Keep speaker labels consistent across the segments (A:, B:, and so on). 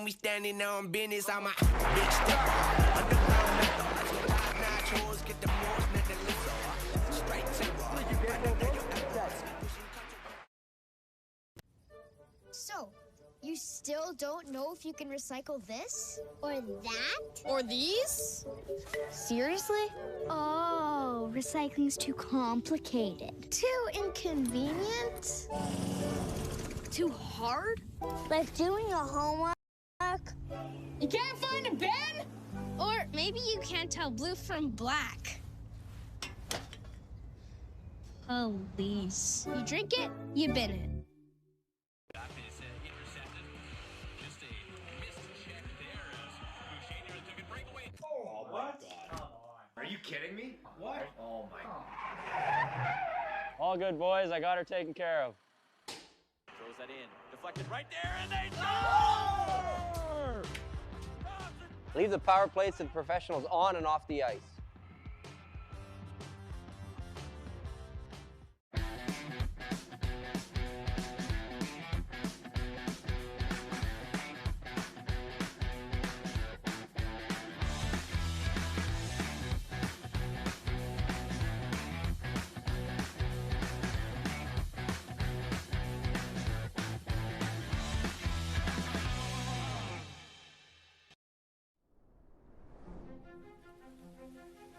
A: know me standing on business. I'm a big step. Underground methods. Nachos, get the most, let the list straight to
B: So, you still don't know if you can recycle this? Or that? Or these? Seriously? Oh, recycling's too complicated. Too inconvenient? Too hard? Like doing your homework? You can't find a bin? Or maybe you can't tell blue from black. Police. You drink it, you bin it.
C: Oh, what? Are you kidding me? What? Oh my God.
D: All good, boys. I got her taken care of.
E: Throws that in. Deflected right there, and they score!
D: Leave the power plates to the professionals on and off the ice.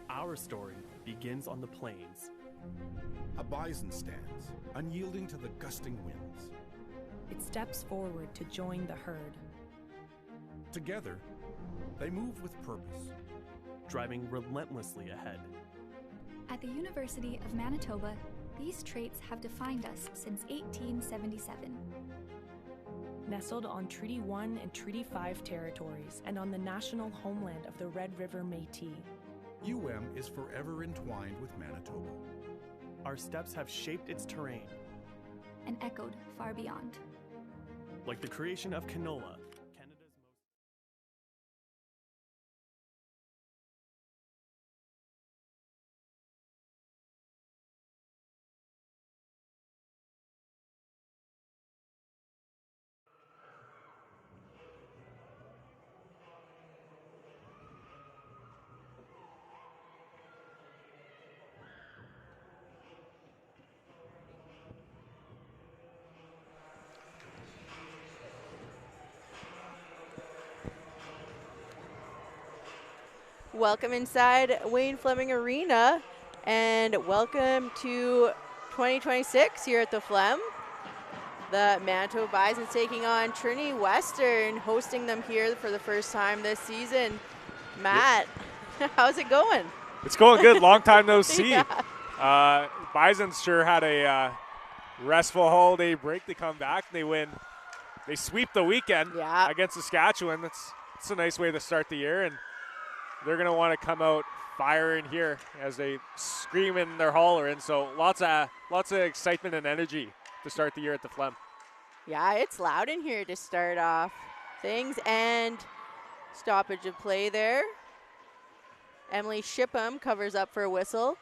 F: Our story begins on the plains.
G: A bison stands, unyielding to the gusting winds.
H: It steps forward to join the herd.
G: Together, they move with purpose,
F: driving relentlessly ahead.
I: At the University of Manitoba, these traits have defined us since 1877.
H: Nestled on Treaty 1 and Treaty 5 territories and on the national homeland of the Red River Métis,
G: UM is forever entwined with Manitoba.
F: Our steps have shaped its terrain
I: and echoed far beyond.
F: Like the creation of canola, Canada's most...
J: Welcome inside Wayne Fleming Arena, and welcome to 2026 here at the Flem. The Manitoba Bisons taking on Trinity Western, hosting them here for the first time this season. Matt, how's it going?
K: It's going good. Long time no see.
J: Yeah.
K: Bisons sure had a restful holiday break. They come back, they win. They sweep the weekend against Saskatchewan. That's a nice way to start the year, and they're going to want to come out firing here as they scream in their holler. And so lots of excitement and energy to start the year at the Flem.
J: Yeah, it's loud in here to start off things, and stoppage of play there. Emily Shipham covers up for a whistle.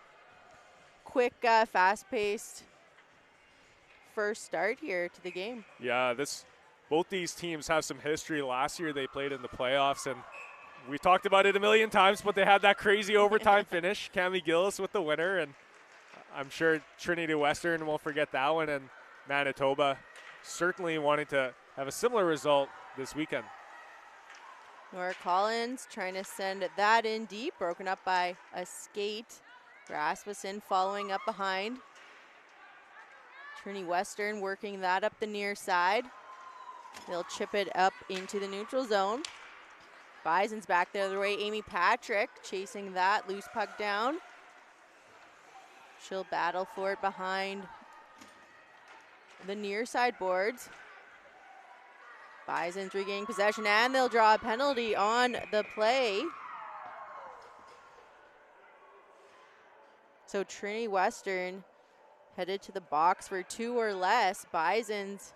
J: Quick, fast-paced first start here to the game.
K: Yeah, both these teams have some history. Last year they played in the playoffs, and we talked about it a million times, but they had that crazy overtime finish. Cami Gillis with the winner, and I'm sure Trinity Western won't forget that one, and Manitoba certainly wanting to have a similar result this weekend.
J: Nora Collins trying to send that in deep, broken up by a skate. Rasmussen following up behind. Trinity Western working that up the near side. They'll chip it up into the neutral zone. Bison's back the other way. Amy Patrick chasing that loose puck down. She'll battle for it behind the near side boards. Bison's regaining possession, and they'll draw a penalty on the play. So Trinity Western headed to the box for 2 or less. Bisons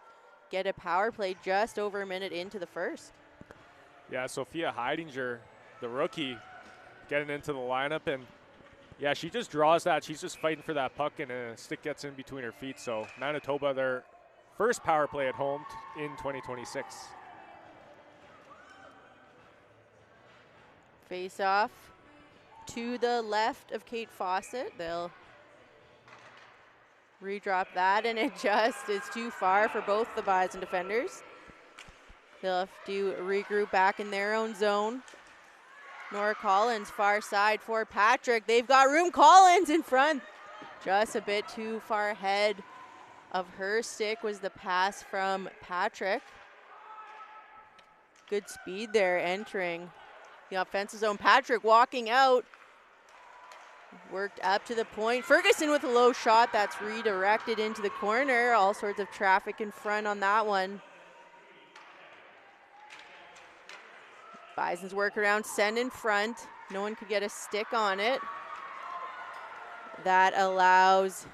J: get a power play just over a minute into the first.
K: Yeah, Sophia Heidinger, the rookie, getting into the lineup, and yeah, she just draws that. She's just fighting for that puck, and a stick gets in between her feet. So Manitoba, their first power play at home in 2026.
J: Face off to the left of Kate Fawcett. They'll redrop that, and it just is too far for both the Bison defenders. They'll have to regroup back in their own zone. Nora Collins, far side for Patrick. They've got room. Collins in front. Just a bit too far ahead of her stick was the pass from Patrick. Good speed there entering the offensive zone. Patrick walking out. Worked up to the point. Ferguson with a low shot that's redirected into the corner. All sorts of traffic in front on that one. Bison's work around, send in front. No one could get a stick on it. That allows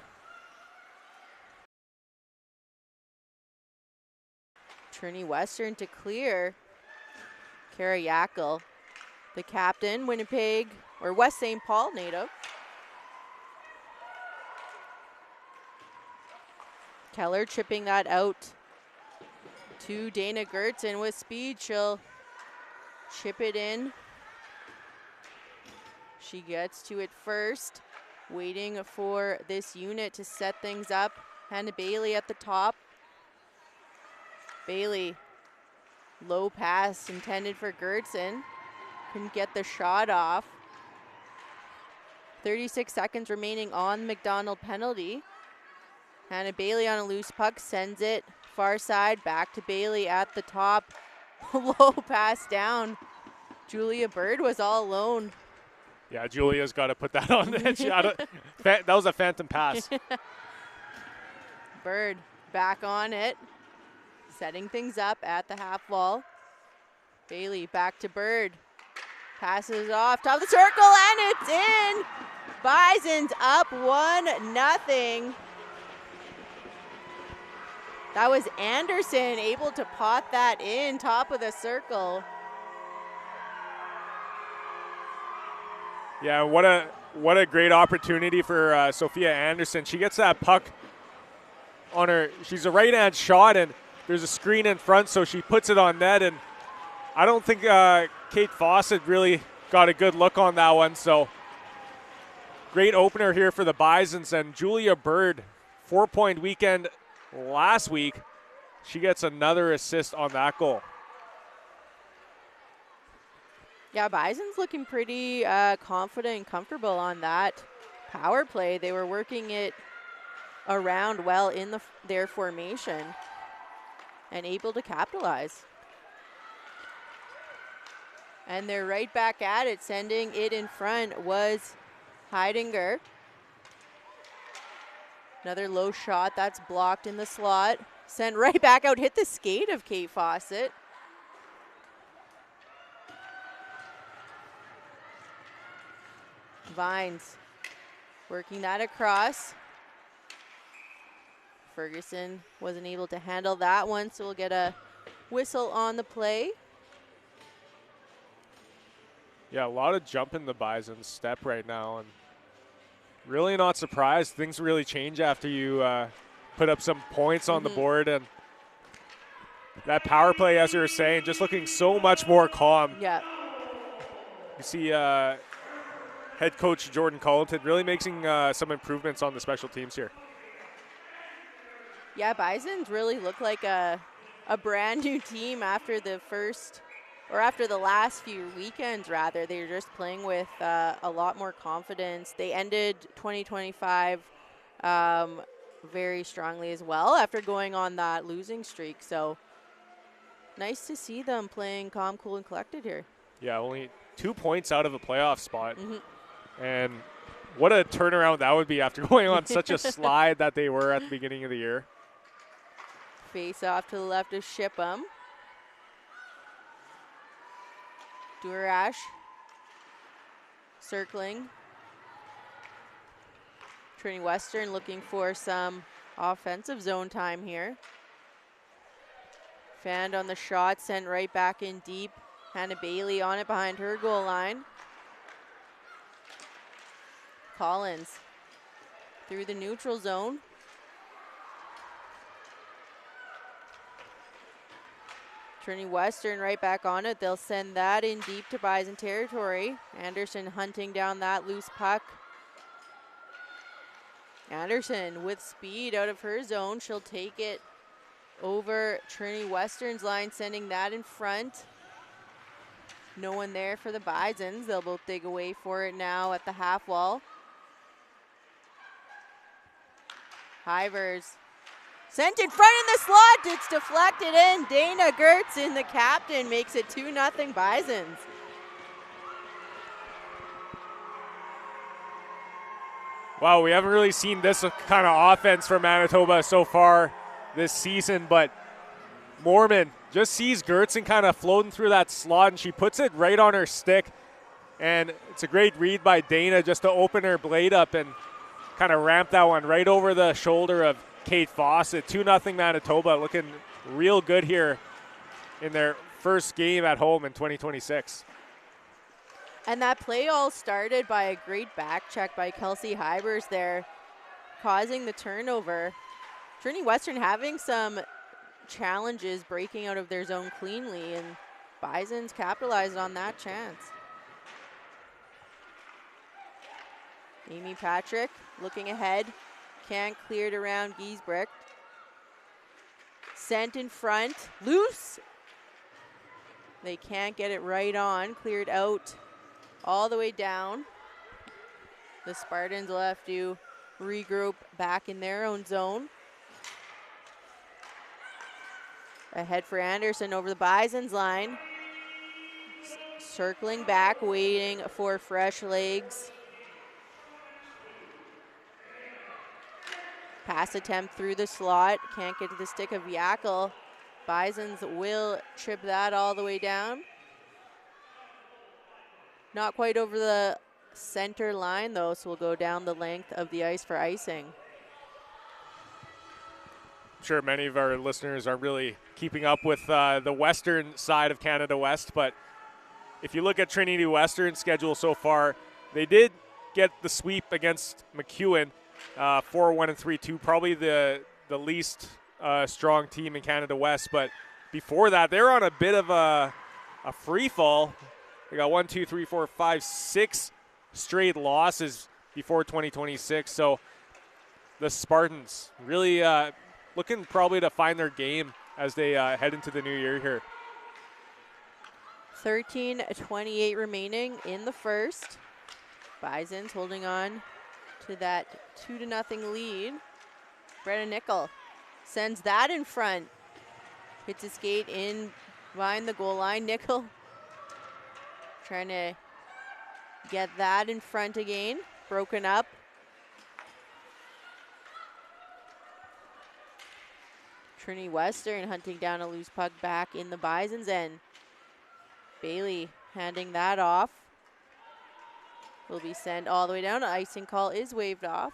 J: Trinity Western to clear. Kara Yackel, the captain, Winnipeg, or West St. Paul native. Keller chipping that out to Dana Gertzen with speed. She'll chip it in. She gets to it first, waiting for this unit to set things up. Hannah Bailey at the top. Bailey, low pass intended for Gertzen. Couldn't get the shot off. 36 seconds remaining on McDonald penalty. Hannah Bailey on a loose puck, sends it far side, back to Bailey at the top. Low pass down. Julia Bird was all alone.
K: Yeah, Julia's got to put that on the that was a phantom pass.
J: Bird back on it, setting things up at the half wall. Bailey back to Bird. Passes off top of the circle, and it's in. Bison's up 1-0. That was Anderson able to pot that in top of the circle.
K: Yeah, what a great opportunity for Sophia Anderson. She gets that puck on her. She's a right-hand shot, and there's a screen in front, so she puts it on net. And I don't think Kate Fawcett really got a good look on that one. So great opener here for the Bisons. And Julia Bird, 4-point weekend last week. She gets another assist on that goal.
J: Yeah, Bison's looking pretty confident and comfortable on that power play. They were working it around well in their formation and able to capitalize. And they're right back at it. Sending it in front was Heidinger. Another low shot that's blocked in the slot. Sent right back out, hit the skate of Kate Fawcett. Vines working that across. Ferguson wasn't able to handle that one, so we'll get a whistle on the play.
K: Yeah, a lot of jump in the Bison's step right now, and really not surprised. Things really change after you put up some points on the board, and that power play, as you were saying, just looking so much more calm.
J: Yeah.
K: You see head coach Jordan Culleton really making some improvements on the special teams here.
J: Yeah, Bisons really look like a brand new team after the last few weekends, rather. They were just playing with a lot more confidence. They ended 2025 very strongly as well after going on that losing streak. So nice to see them playing calm, cool, and collected here.
K: Yeah, only 2 points out of a playoff spot. And what a turnaround that would be after going on such a slide that they were at the beginning of the year.
J: Face off to the left of Shipham. Durash circling. Trinity Western looking for some offensive zone time here. Fanned on the shot, sent right back in deep. Hannah Bailey on it behind her goal line. Collins through the neutral zone. Trinity Western right back on it. They'll send that in deep to Bison territory. Anderson hunting down that loose puck. Anderson with speed out of her zone. She'll take it over Trinity Western's line, sending that in front. No one there for the Bisons. They'll both dig away for it now at the half wall. Hivers sent in front in the slot. It's deflected in. Dana Gertzen, the captain, makes it 2-0 Bisons.
K: Wow, we haven't really seen this kind of offense from Manitoba so far this season, but Mormon just sees Gertzen kind of floating through that slot, and she puts it right on her stick. And it's a great read by Dana just to open her blade up and kind of ramp that one right over the shoulder of Kate Fawcett. 2-0 Manitoba, looking real good here in their first game at home in 2026.
J: And that play all started by a great back check by Kelsey Hybers there, causing the turnover. Trinity Western having some challenges breaking out of their zone cleanly, and Bisons capitalized on that chance. Amy Patrick looking ahead, can't clear it around Giesbrecht. Sent in front, loose. They can't get it right on, cleared out all the way down. The Spartans will have to regroup back in their own zone. Ahead for Anderson over the Bisons line. Circling back, waiting for fresh legs. Pass attempt through the slot. Can't get to the stick of Yackel. Bisons will chip that all the way down. Not quite over the center line though, so we'll go down the length of the ice for icing.
K: I'm sure many of our listeners are really keeping up with the western side of Canada West, but if you look at Trinity Western's schedule so far, they did get the sweep against McEwen, 4-1 and 3-2, probably the least strong team in Canada West, but before that, they're on a bit of a free fall. They got 6 straight losses before 2026, so the Spartans really looking probably to find their game as they head into the new year here.
J: 13:28 remaining in the first. Bisons holding on to that 2-0 lead. Brenna Nickel sends that in front. Hits a skate in behind the goal line. Nickel trying to get that in front again. Broken up. Trinity Western hunting down a loose puck back in the Bisons' end. Bailey handing that off. Will be sent all the way down. An icing call is waved off.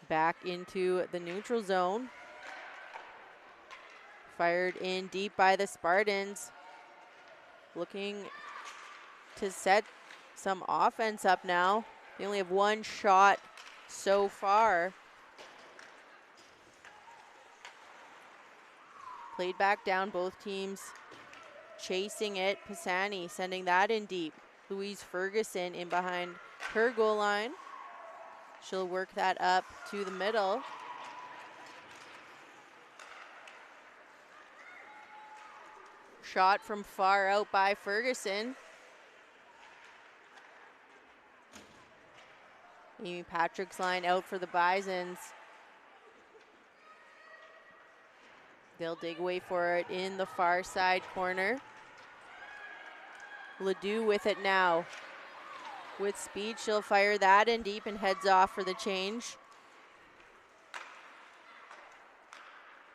J: Back into the neutral zone. Fired in deep by the Spartans. Looking to set some offense up now. They only have one shot so far. Played back down, both teams chasing it. Pisani sending that in deep. Louise Ferguson in behind her goal line. She'll work that up to the middle. Shot from far out by Ferguson. Amy Patrick's line out for the Bisons. They'll dig away for it in the far side corner. Ledoux with it now. With speed, she'll fire that in deep and heads off for the change.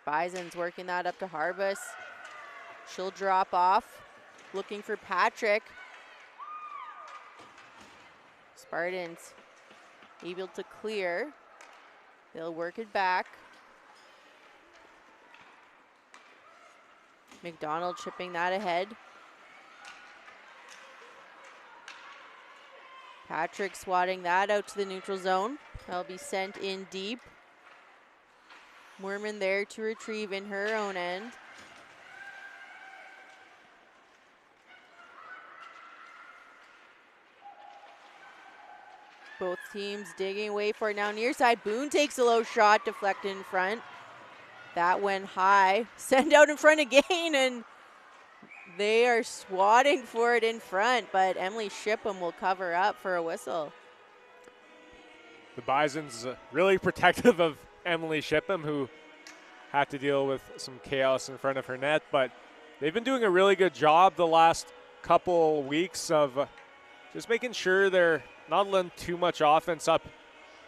J: Bison's working that up to Harbus. She'll drop off, looking for Patrick. Spartans able to clear. They'll work it back. McDonald chipping that ahead. Patrick swatting that out to the neutral zone. That'll be sent in deep. Moorman there to retrieve in her own end. Both teams digging away for it now. Near side, Boone takes a low shot, deflected in front. That went high. Send out in front again, and they are swatting for it in front, but Emily Shipham will cover up for a whistle.
K: The Bisons really protective of Emily Shipham, who had to deal with some chaos in front of her net, but they've been doing a really good job the last couple weeks of just making sure they're not letting too much offense up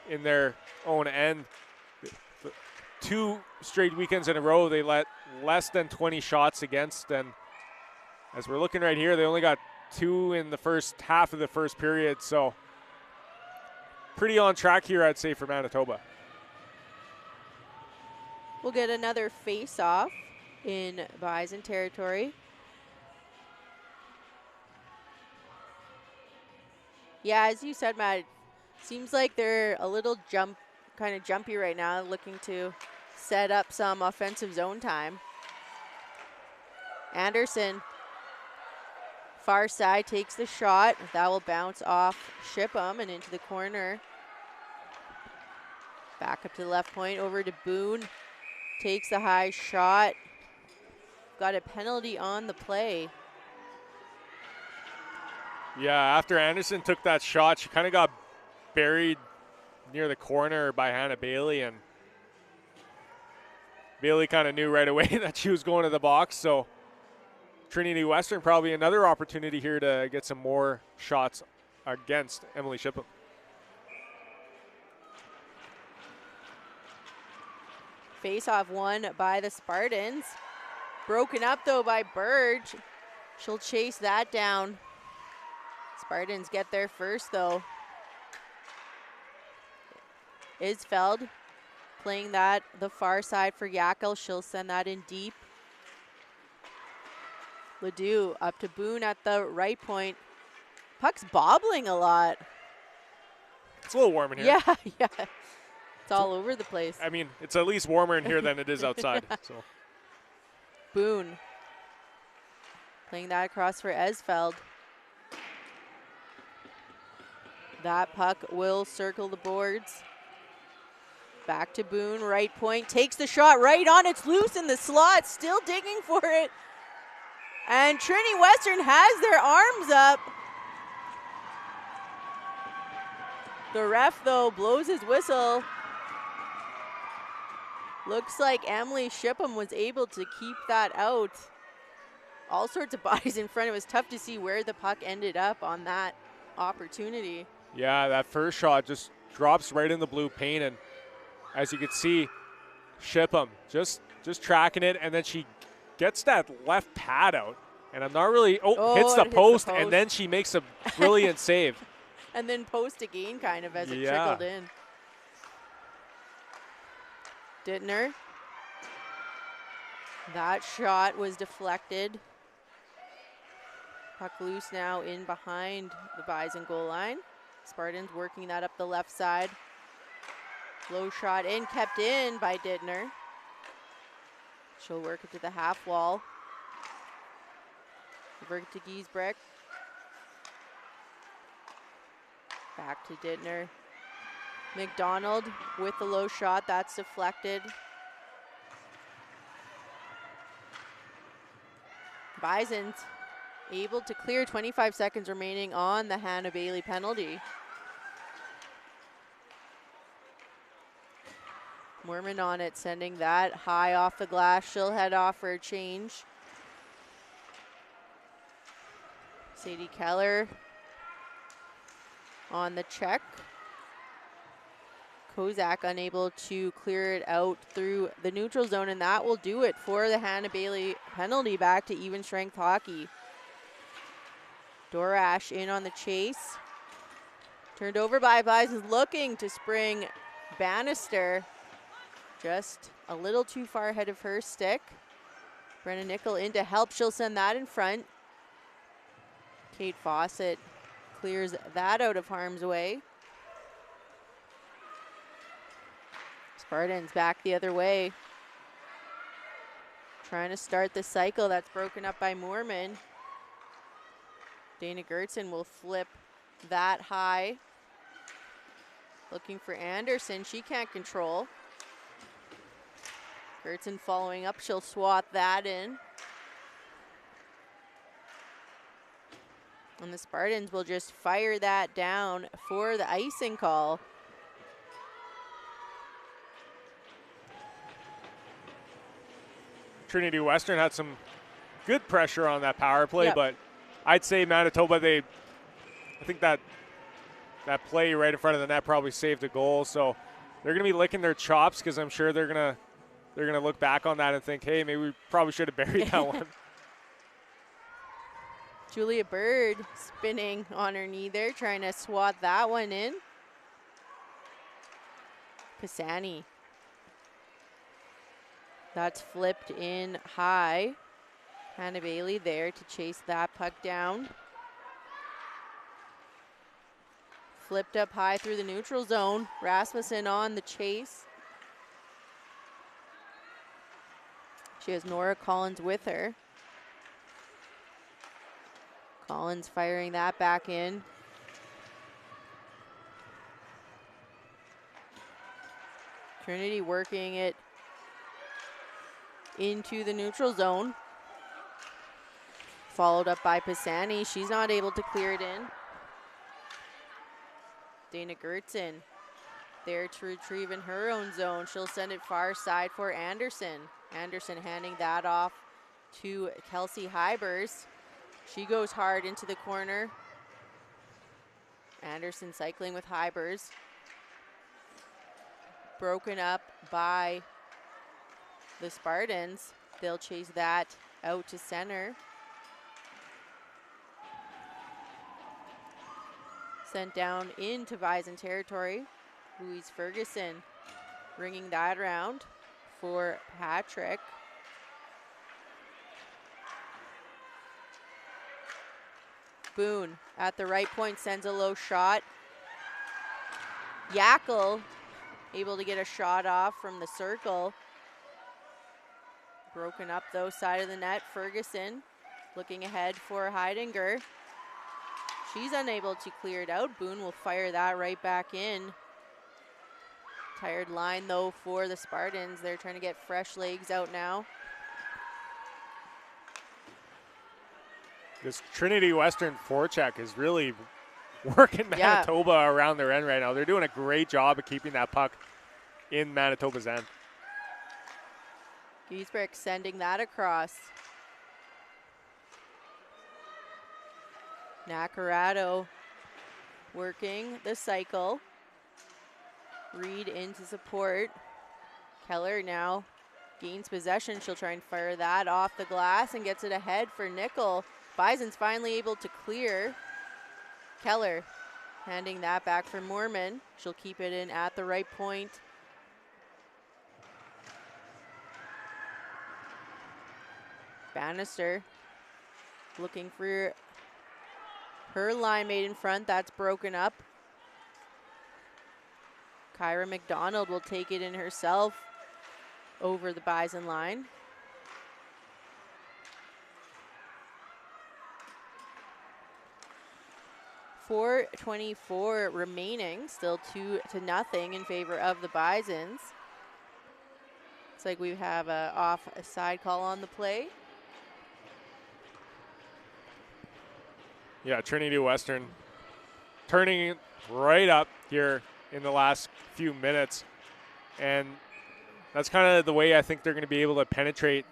K: in their own end. 2 straight weekends in a row, they let less than 20 shots against, and as we're looking right here, they only got 2 in the first half of the first period, so pretty on track here, I'd say, for Manitoba.
J: We'll get another face-off in Bison territory. Yeah, as you said, Matt, it seems like they're a little kind of jumpy right now, looking to set up some offensive zone time. Anderson, far side, takes the shot. That will bounce off Shipham and into the corner. Back up to the left point, over to Boone. Takes the high shot. Got a penalty on the play.
K: Yeah, after Anderson took that shot, she kind of got buried near the corner by Hannah Bailey, and Bailey kind of knew right away that she was going to the box, so Trinity Western probably another opportunity here to get some more shots against Emily Shipham.
J: Face-off won by the Spartans. Broken up, though, by Burge. She'll chase that down. Spartans get there first, though. Isfeld playing that the far side for Yackel. She'll send that in deep. Ledoux up to Boone at the right point. Puck's bobbling a lot.
K: It's a little warm in here.
J: Yeah, yeah. It's all over the place.
K: I mean, it's at least warmer in here than it is outside.
J: Yeah.
K: So
J: Boone playing that across for Esfeld. That puck will circle the boards. Back to Boone, right point, takes the shot right on. It's loose in the slot, still digging for it. And Trinity Western has their arms up. The ref, though, blows his whistle. Looks like Emily Shipham was able to keep that out. All sorts of bodies in front. It was tough to see where the puck ended up on that opportunity.
K: yeah, that first shot just drops right in the blue paint, and as you can see, Shipham just tracking it, and then she gets that left pad out, and I'm not really, hits the post, and then she makes a brilliant save.
J: And then post again, kind of, as it trickled in. Dittner. That shot was deflected. Puck loose now in behind the Bison goal line. Spartans working that up the left side. Low shot in, kept in by Dittner. She'll work it to the half wall. Work to Giesbrecht. Back to Dittner. McDonald with the low shot, that's deflected. Bisons able to clear, 25 seconds remaining on the Hannah Bailey penalty. Moorman on it, sending that high off the glass. She'll head off for a change. Sadie Keller on the check. Kozak unable to clear it out through the neutral zone, and that will do it for the Hannah Bailey penalty. Back to even strength hockey. Dorash in on the chase. Turned over by Bisons, looking to spring Bannister. Just a little too far ahead of her stick. Brenna Nickel in to help. She'll send that in front. Kate Fawcett clears that out of harm's way. Spartans back the other way. Trying to start the cycle. That's broken up by Moorman. Dana Gertzen will flip that high. Looking for Anderson. She can't control. Gertzen following up. She'll swat that in. And the Spartans will just fire that down for the icing call.
K: Trinity Western had some good pressure on that power play, but I'd say Manitoba, I think that play right in front of the net probably saved a goal. So they're going to be licking their chops because I'm sure they're going to look back on that and think, hey, maybe we probably should have buried that one.
J: Julia Bird spinning on her knee there, trying to swat that one in. Pisani. That's flipped in high. Hannah Bailey there to chase that puck down. Flipped up high through the neutral zone. Rasmussen on the chase. She has Nora Collins with her. Collins firing that back in. Trinity working it into the neutral zone. Followed up by Pisani. She's not able to clear it in. Dana Gertzen there to retrieve in her own zone. She'll send it far side for Anderson. Anderson handing that off to Kelsey Hybers. She goes hard into the corner. Anderson cycling with Hybers. Broken up by the Spartans. They'll chase that out to center. Sent down into Bison territory. Louise Ferguson bringing that around for Patrick. Boone at the right point sends a low shot. Yackel able to get a shot off from the circle. Broken up though, side of the net. Ferguson looking ahead for Heidinger. She's unable to clear it out. Boone will fire that right back in. Tired line though for the Spartans. They're trying to get fresh legs out now.
K: This Trinity Western forecheck is really working Manitoba around their end right now. They're doing a great job of keeping that puck in Manitoba's end.
J: Giesbrecht sending that across. Nacarado working the cycle. Reed into support. Keller now gains possession. She'll try and fire that off the glass and gets it ahead for Nickel. Bison's finally able to clear. Keller handing that back for Moorman. She'll keep it in at the right point. Bannister looking for her line mate in front. That's broken up. Kyra McDonald will take it in herself over the Bison line. .424 remaining, still 2-0 in favor of the Bisons. Looks like we have a side call on the play.
K: Yeah, Trinity Western turning it right up here in the last few minutes. And that's kind of the way I think they're going to be able to penetrate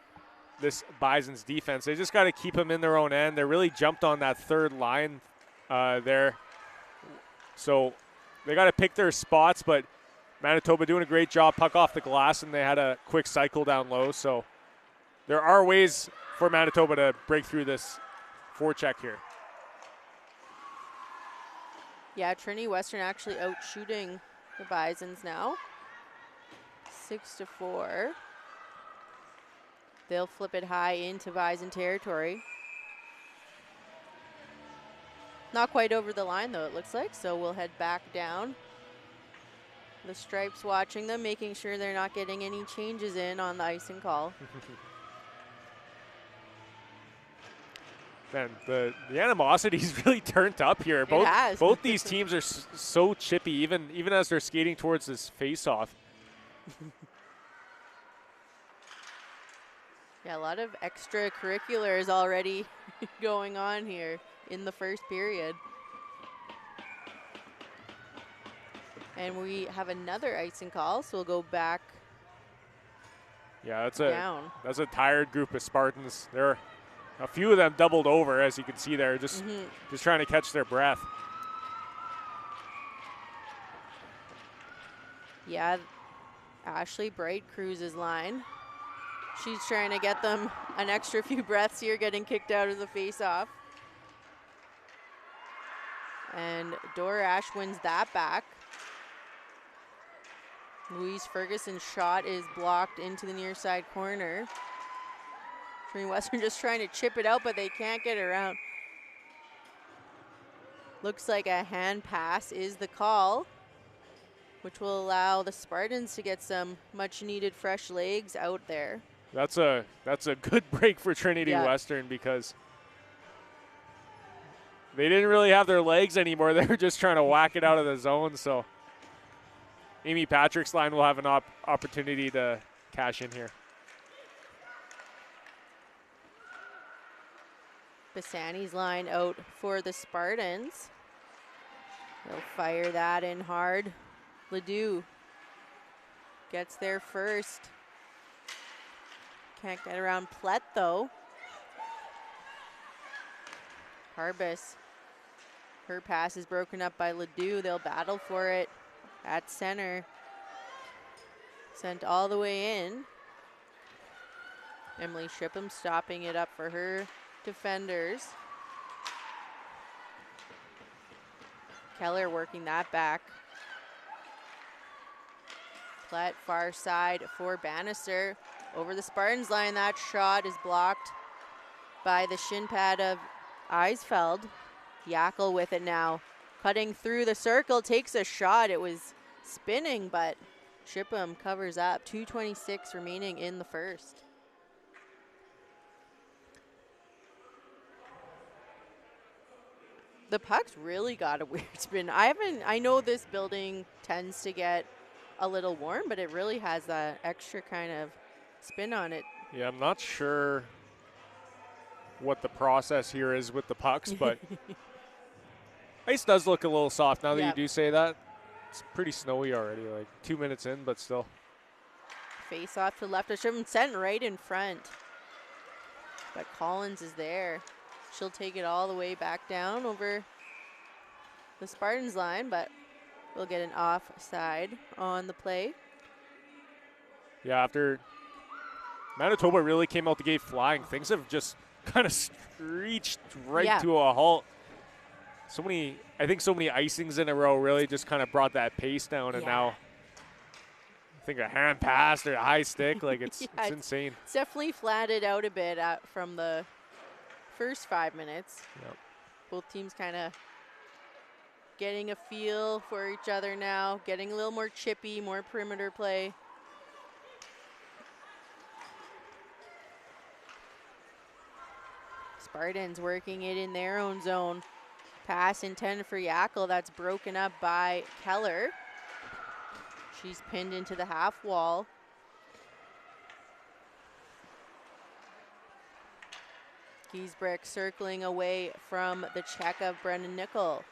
K: this Bison's defense. They just got to keep them in their own end. They really jumped on that third line there. So they got to pick their spots, but Manitoba doing a great job, puck off the glass, and they had a quick cycle down low. So there are ways for Manitoba to break through this forecheck here.
J: Yeah, Trinity Western actually out shooting the Bisons now. 6-4. They'll flip it high into Bison territory. Not quite over the line though, it looks like, so we'll head back down. The Stripes watching them, making sure they're not getting any changes in on the icing call.
K: Man, the animosity's really turned up here. Both these teams are so chippy, even as they're skating towards this face-off.
J: Yeah, a lot of extracurriculars already going on here in the first period. And we have another icing call, so we'll go back.
K: Yeah,
J: down.
K: That's a tired group of Spartans. A few of them doubled over, as you can see there, just trying to catch their breath.
J: Yeah, Ashley Bright cruises line. She's trying to get them an extra few breaths here, getting kicked out of the face-off. And Dora Ash wins that back. Louise Ferguson's shot is blocked into the near side corner. Trinity Western just trying to chip it out, but they can't get it around. Looks like a hand pass is the call, which will allow the Spartans to get some much needed fresh legs out there.
K: That's a good break for Trinity Western, because they didn't really have their legs anymore. They were just trying to whack it out of the zone. So Amy Patrick's line will have an opportunity to cash in here.
J: Bassani's line out for the Spartans. They'll fire that in hard. Ledoux gets there first. Can't get around Plett though. Harbus. Her pass is broken up by Ledoux. They'll battle for it at center. Sent all the way in. Emily Shipham stopping it up for her defenders. Keller working that back. Plett far side for Bannister. Over the Spartans line, that shot is blocked by the shin pad of Eisfeld. Yackel with it now. Cutting through the circle, takes a shot. It was spinning, but Shipham covers up. 2:26 remaining in the first. The puck's really got a weird spin. I know this building tends to get a little warm, but it really has that extra kind of spin on it.
K: Yeah, I'm not sure what the process here is with the pucks, but ice does look a little soft now that you do say that. It's pretty snowy already, like 2 minutes in, but still.
J: Face off to left of Shipham, sent right in front. But Collins is there. She'll take it all the way back down over the Spartans line, but we'll get an offside on the play.
K: Yeah, after Manitoba really came out the gate flying, things have just kind of screeched right to a halt. I think so many icings in a row really just kind of brought that pace down, and now I think a hand pass or a high stick, like it's insane.
J: It's definitely flatted out a bit from the first 5 minutes.
K: Yep.
J: Both teams kind of getting a feel for each other now, getting a little more chippy, more perimeter play. Spartans working it in their own zone. Pass intended for Yackel, that's broken up by Keller. She's pinned into the half wall. Giesbrecht circling away from the check of Brendan Nickel.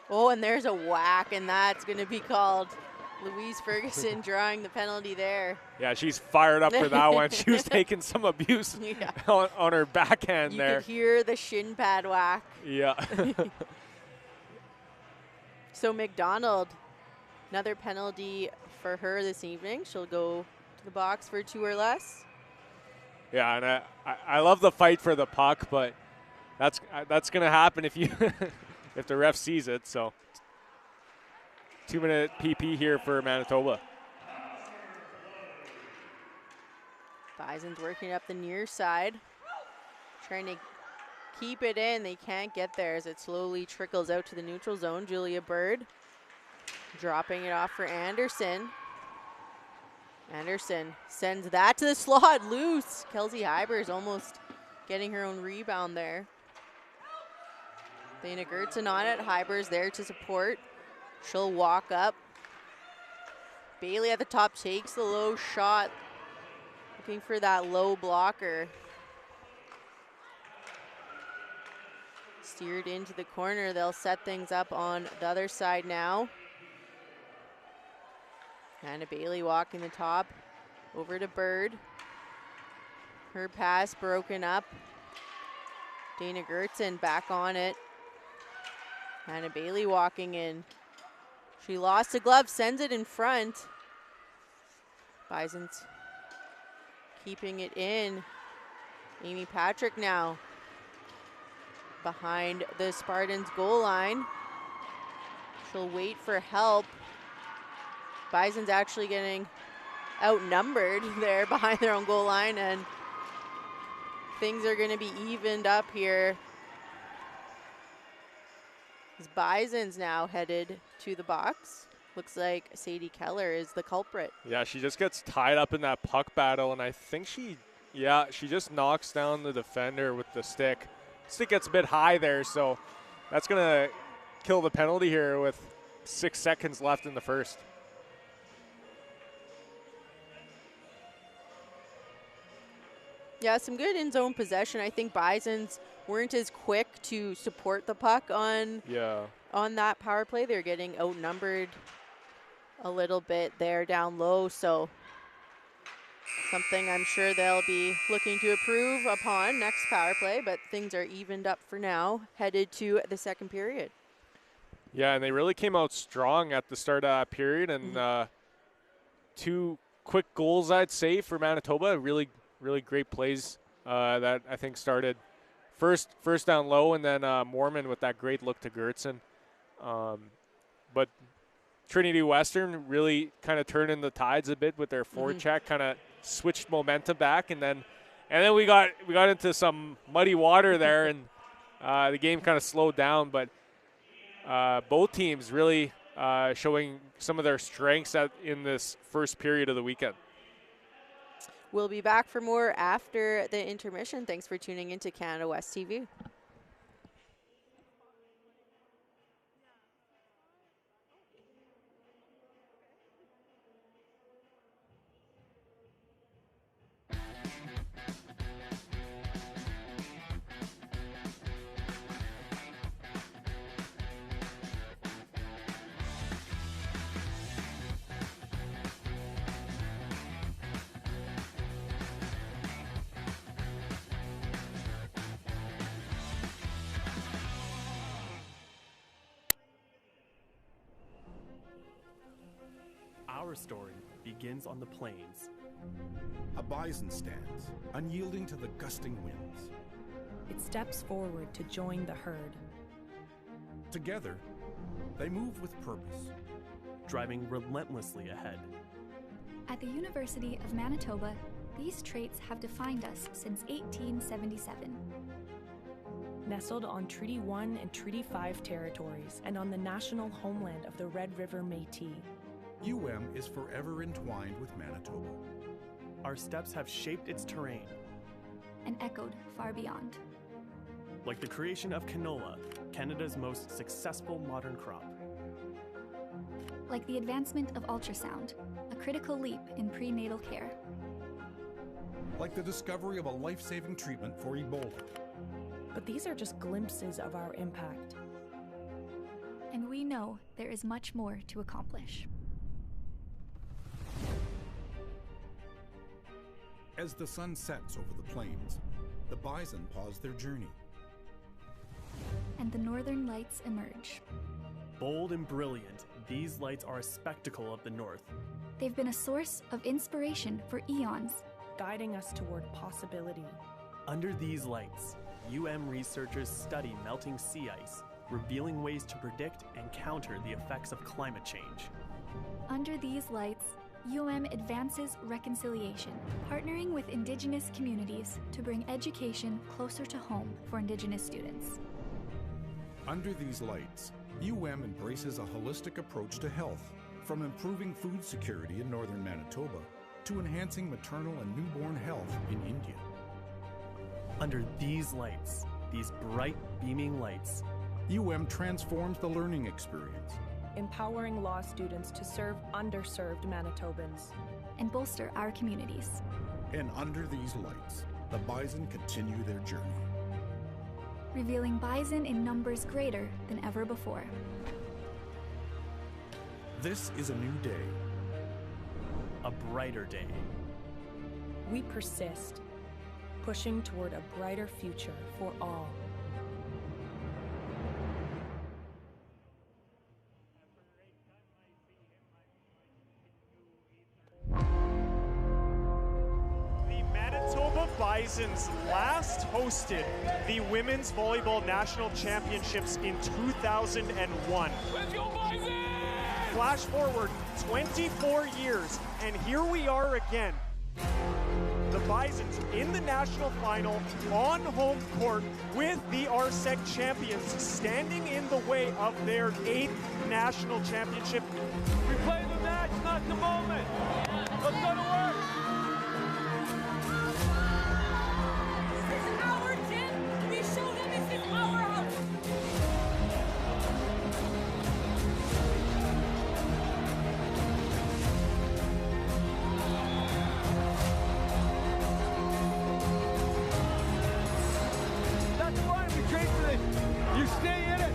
J: Oh, and there's a whack, and that's going to be called. Louise Ferguson drawing the penalty there.
K: Yeah, she's fired up for that one. She was taking some abuse on her backhand there.
J: You could hear the shin pad whack.
K: Yeah.
J: So McDonald, another penalty for her this evening. She'll go to the box for 2 or less.
K: Yeah, and I love the fight for the puck, but that's going to happen if you if the ref sees it. So 2-minute PP here for Manitoba.
J: Bison's working up the near side, trying to keep it in. They can't get there as it slowly trickles out to the neutral zone. Julia Bird dropping it off for Anderson. Anderson sends that to the slot, loose. Kelsey Hybers almost getting her own rebound there. Dana Gertzen on it. Hyber's there to support. She'll walk up. Bailey at the top takes the low shot. Looking for that low blocker. Steered into the corner. They'll set things up on the other side now. Hannah Bailey walking the top. Over to Bird. Her pass broken up. Dana Gertzen back on it. Hannah Bailey walking in. She lost a glove, sends it in front. Bison's keeping it in. Amy Patrick now behind the Spartans goal line. She'll wait for help. Bison's actually getting outnumbered there behind their own goal line, and things are going to be evened up here. Bison's now headed to the box. Looks like Sadie Keller is the culprit.
K: Yeah, she just gets tied up in that puck battle, and I think she just knocks down the defender with the stick. Stick gets a bit high there, so that's going to kill the penalty here with 6 seconds left in the first.
J: Yeah, some good in-zone possession. I think Bisons weren't as quick to support the puck on that power play. They're getting outnumbered a little bit there down low, so something I'm sure they'll be looking to improve upon next power play, but things are evened up for now, headed to the second period.
K: Yeah, and they really came out strong at the start of that period, and 2 quick goals, I'd say, for Manitoba. Really great plays that I think started first down low, and then Mormon with that great look to Gertzen. But Trinity Western really kind of turning the tides a bit with their forecheck, kind of switched momentum back, and then we got into some muddy water there, and the game kind of slowed down. But both teams really showing some of their strengths in this first period of the weekend.
J: We'll be back for more after the intermission. Thanks for tuning into Canada West TV.
F: Our story begins on the plains.
G: A bison stands, unyielding to the gusting winds.
H: It steps forward to join the herd.
G: Together, they move with purpose,
F: driving relentlessly ahead.
I: At the University of Manitoba, these traits have defined us since 1877.
H: Nestled on Treaty 1 and Treaty 5 territories and on the national homeland of the Red River Métis,
G: is forever entwined with Manitoba.
F: Our steps have shaped its terrain
I: and echoed far beyond.
F: Like the creation of canola, Canada's most successful modern crop.
I: Like the advancement of ultrasound, a critical leap in prenatal care.
G: Like the discovery of a life-saving treatment for Ebola.
H: But these are just glimpses of our impact.
I: And we know there is much more to accomplish.
G: As the sun sets over the plains, the bison pause their journey.
I: And the northern lights emerge.
F: Bold and brilliant, these lights are a spectacle of the north.
I: They've been a source of inspiration for eons,
H: guiding us toward possibility.
F: Under these lights, researchers study melting sea ice, revealing ways to predict and counter the effects of climate change.
I: Under these lights, advances reconciliation, partnering with Indigenous communities to bring education closer to home for Indigenous students.
G: Under these lights, embraces a holistic approach to health, from improving food security in northern Manitoba to enhancing maternal and newborn health in India.
F: Under these lights, these bright, beaming lights,
G: transforms the learning experience,
H: empowering law students to serve underserved Manitobans
I: and bolster our communities.
G: And under these lights, the Bison continue their journey,
I: revealing Bison in numbers greater than ever before.
G: This is a new day,
F: a brighter day.
H: We persist, pushing toward a brighter future for all.
K: The Manitoba Bisons last hosted the Women's Volleyball National Championships in 2001.
L: Let's go Bison!
K: Flash forward 24 years, and here we are again. The Bisons in the national final on home court with the RSEC champions standing in the way of their 8th national championship.
L: We play the match, not the moment. Let's go to work.
M: This is our gym. We show them this is our house.
L: You stay in it.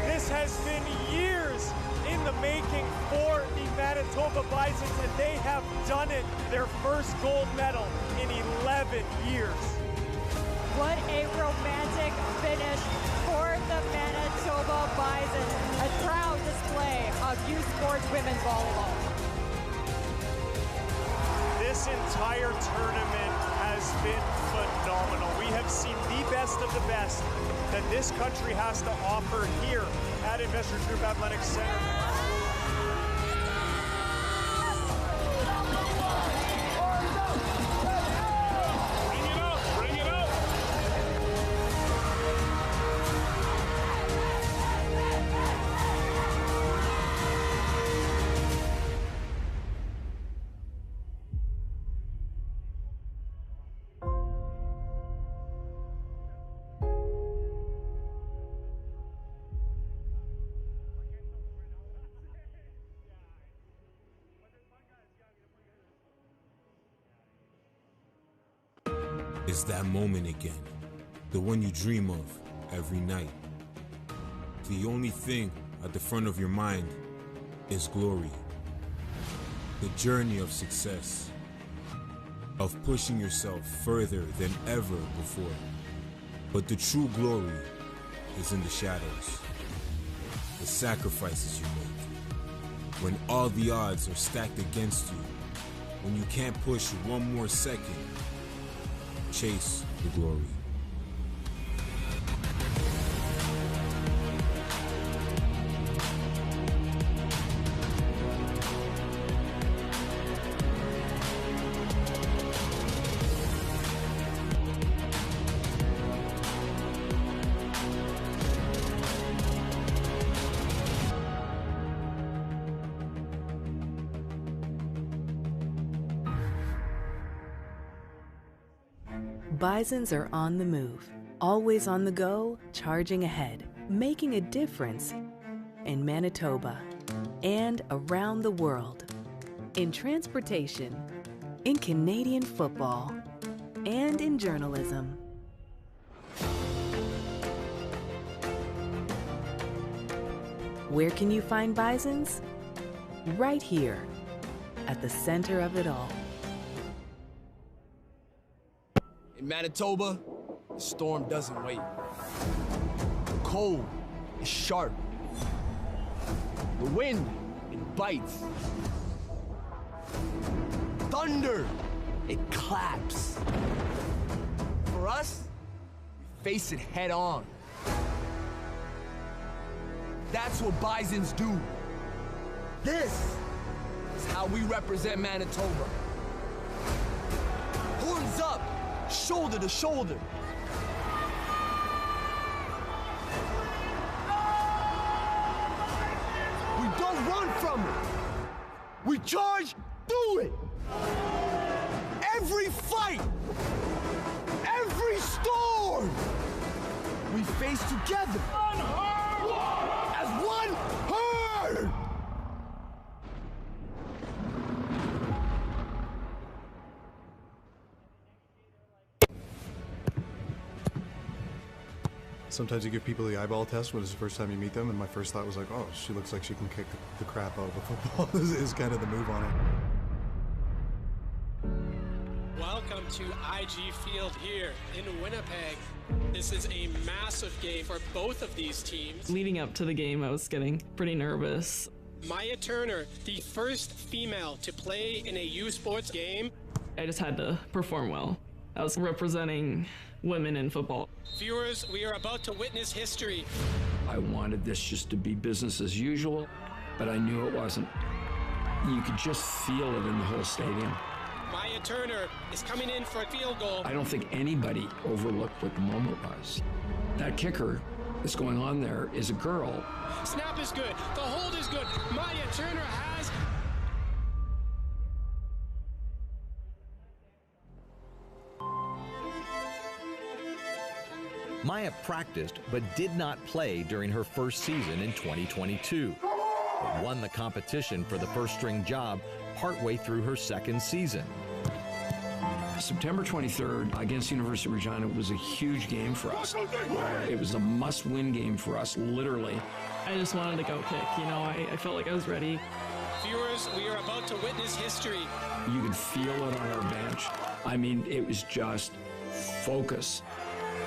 K: This has been years in the making for the Manitoba Bisons, and they have done it, their first gold medal in 11 years.
J: What a romantic finish for the Manitoba Bisons. A proud display of youth sports women's volleyball.
K: This entire tournament has been phenomenal. We have seen the best of the best that this country has to offer here at Investors Group Athletics Center.
N: It's that moment again, the one you dream of every night. The only thing at the front of your mind is glory. The journey of success, of pushing yourself further than ever before. But the true glory is in the shadows, the sacrifices you make. When all the odds are stacked against you, when you can't push one more second, chase the glory.
O: Bisons are on the move, always on the go, charging ahead, making a difference in Manitoba and around the world, in transportation, in Canadian football, and in journalism. Where can you find Bisons? Right here, at the center of it all.
P: In Manitoba, the storm doesn't wait. The cold is sharp. The wind, it bites. Thunder, it claps. For us, we face it head on. That's what Bisons do. This is how we represent Manitoba. Horns up, shoulder to shoulder. We don't run from it. We charge through it. Every fight, every storm, we face together as one herd.
Q: Sometimes you give people the eyeball test when it's the first time you meet them, and my first thought was like, oh, she looks like she can kick the crap out of a football, is kind of the move on it.
R: Welcome to IG Field here in Winnipeg. This is a massive game for both of these teams.
S: Leading up to the game, I was getting pretty nervous.
R: Maya Turner, the first female to play in a U Sports game.
S: I just had to perform well. I was representing women in football.
R: Viewers, we are about to witness history.
T: I wanted this just to be business as usual, but I knew it wasn't. You could just feel it in the whole stadium.
R: Maya Turner is coming in for a field goal.
T: I don't think anybody overlooked what the moment was. That kicker that's going on there is a girl.
R: Snap is good. The hold is good. Maya Turner has...
U: Maya practiced but did not play during her first season in 2022, but won the competition for the first-string job partway through her second season.
T: September 23rd against University of Regina was a huge game for us. It was a must-win game for us, literally.
S: I just wanted to go kick, you know, I felt like I was ready.
R: Viewers, we are about to witness history.
T: You could feel it on our bench. I mean, it was just focus.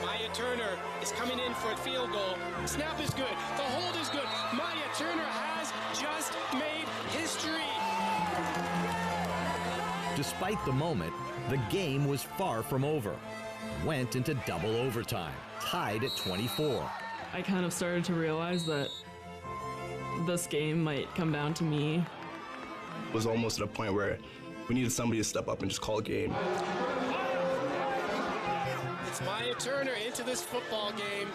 R: Maya Turner is coming in for a field goal. Snap is good. The hold is good. Maya Turner has just made history.
U: Despite the moment, the game was far from over. Went into double overtime, tied at 24.
S: I kind of started to realize that this game might come down to me.
V: It was almost at a point where we needed somebody to step up and just call a game.
R: It's Maya Turner into this football game.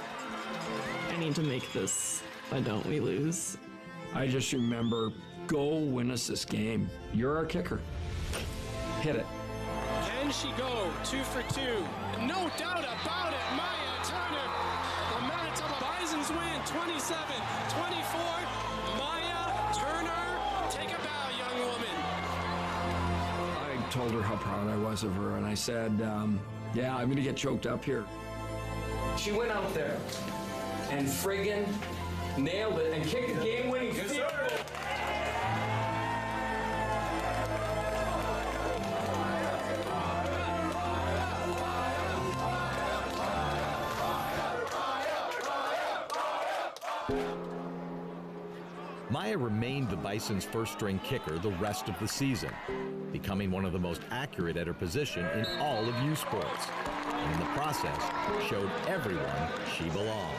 S: I need to make this. If I don't, we lose.
T: I just remember, go win us this game. You're our kicker. Hit it.
R: Can she go 2 for 2? No doubt about it, Maya Turner. The Manitoba Bisons win 27-24. Maya Turner, take a bow, young woman.
T: I told her how proud I was of her, and I said, yeah, I'm gonna get choked up here. She went out there and friggin' nailed it and kicked the game-winning field goal.
U: Maya remained the Bisons' first-string kicker the rest of the season, becoming one of the most accurate at her position in all of U Sports, and in the process showed everyone she belongs.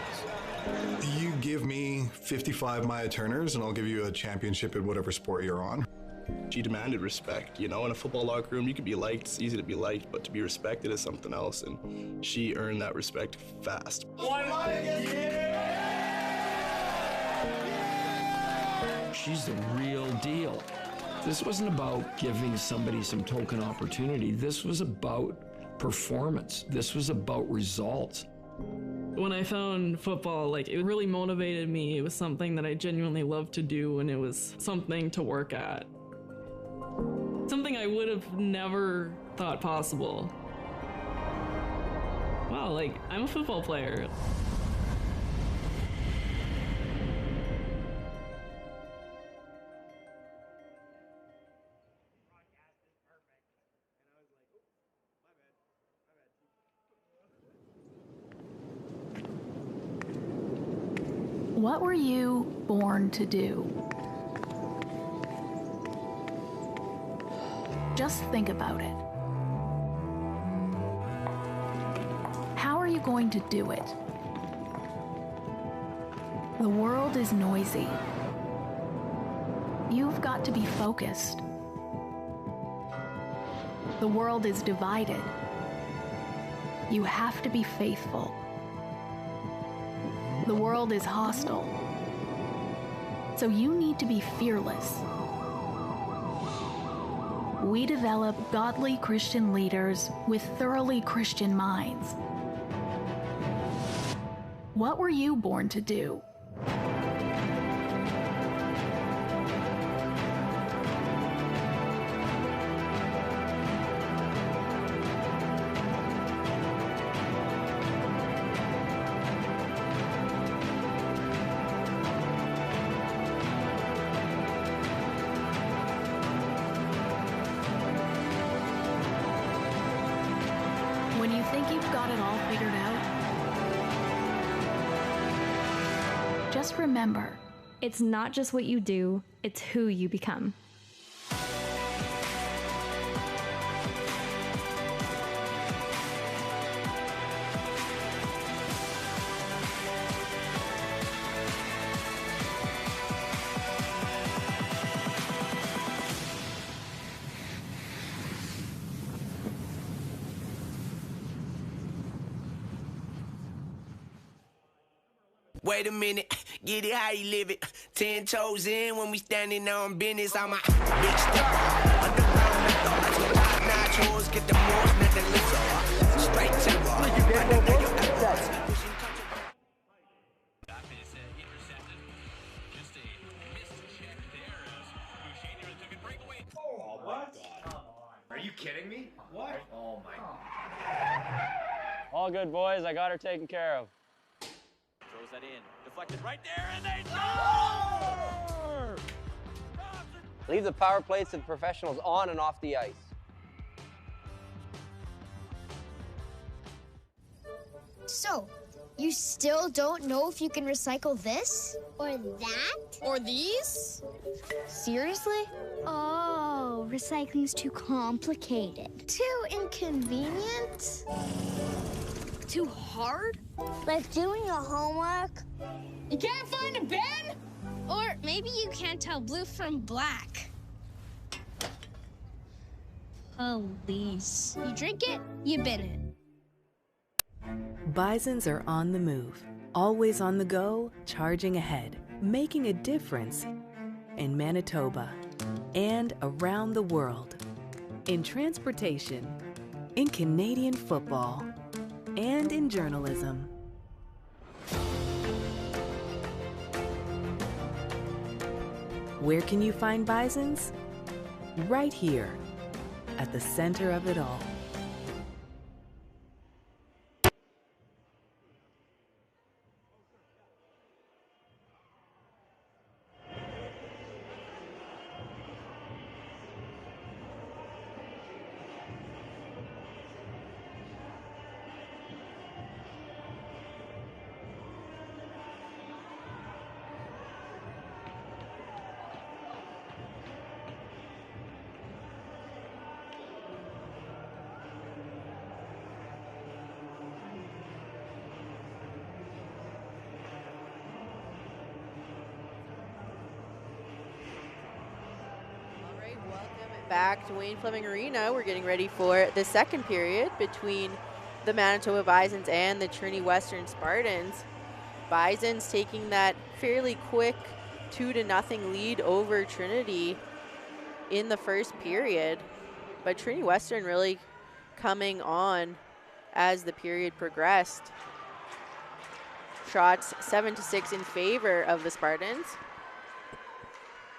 Q: You give me 55 Maya Turners and I'll give you a championship in whatever sport you're on.
V: She demanded respect. You know, in a football locker room, you can be liked, it's easy to be liked, but to be respected is something else, and she earned that respect fast.
T: She's the real deal. This wasn't about giving somebody some token opportunity. This was about performance. This was about results.
S: When I found football, like, it really motivated me. It was something that I genuinely loved to do, and it was something to work at. Something I would have never thought possible. Wow, like, I'm a football player.
W: What were you born to do? Just think about it. How are you you going to do it? The world is noisy. You've got to be focused. The world is divided. You have to be faithful. The world is hostile. So you need to be fearless. We develop godly Christian leaders with thoroughly Christian minds. What were you born to do? When you think you've got it all figured out, just remember,
A: it's not just what you do, it's who you become.
B: Wait a minute, get it how you live it. 10 toes in when we standing on business. I'm a big step. Underground methods with top-notch hoes. Get the most, not the lizard. Straight terror.
C: Oh my God. Are you kidding me? What? Oh my God.
D: All good, boys. I got her taken care of.
E: Throws that in. Deflected right there, and they score!
D: Leave the power plays to the professionals on and off the ice.
X: So, you still don't know if you can recycle this? Or that? Or these? Seriously? Oh, recycling's too complicated. Too inconvenient? Too hard? Like doing your homework? You can't find a bin? Or maybe you can't tell blue from black. Police. You drink it, you bin it.
O: Bisons are on the move, always on the go, charging ahead, making a difference in Manitoba and around the world, in transportation, in Canadian football, and in journalism. Where can you find Bisons? Right here, at the center of it all.
J: Back to Wayne Fleming Arena. We're getting ready for the second period between the Manitoba Bisons and the Trinity Western Spartans. Bisons taking that fairly quick 2-0 lead over Trinity in the first period, but Trinity Western really coming on as the period progressed. Shots 7-6 in favor of the Spartans.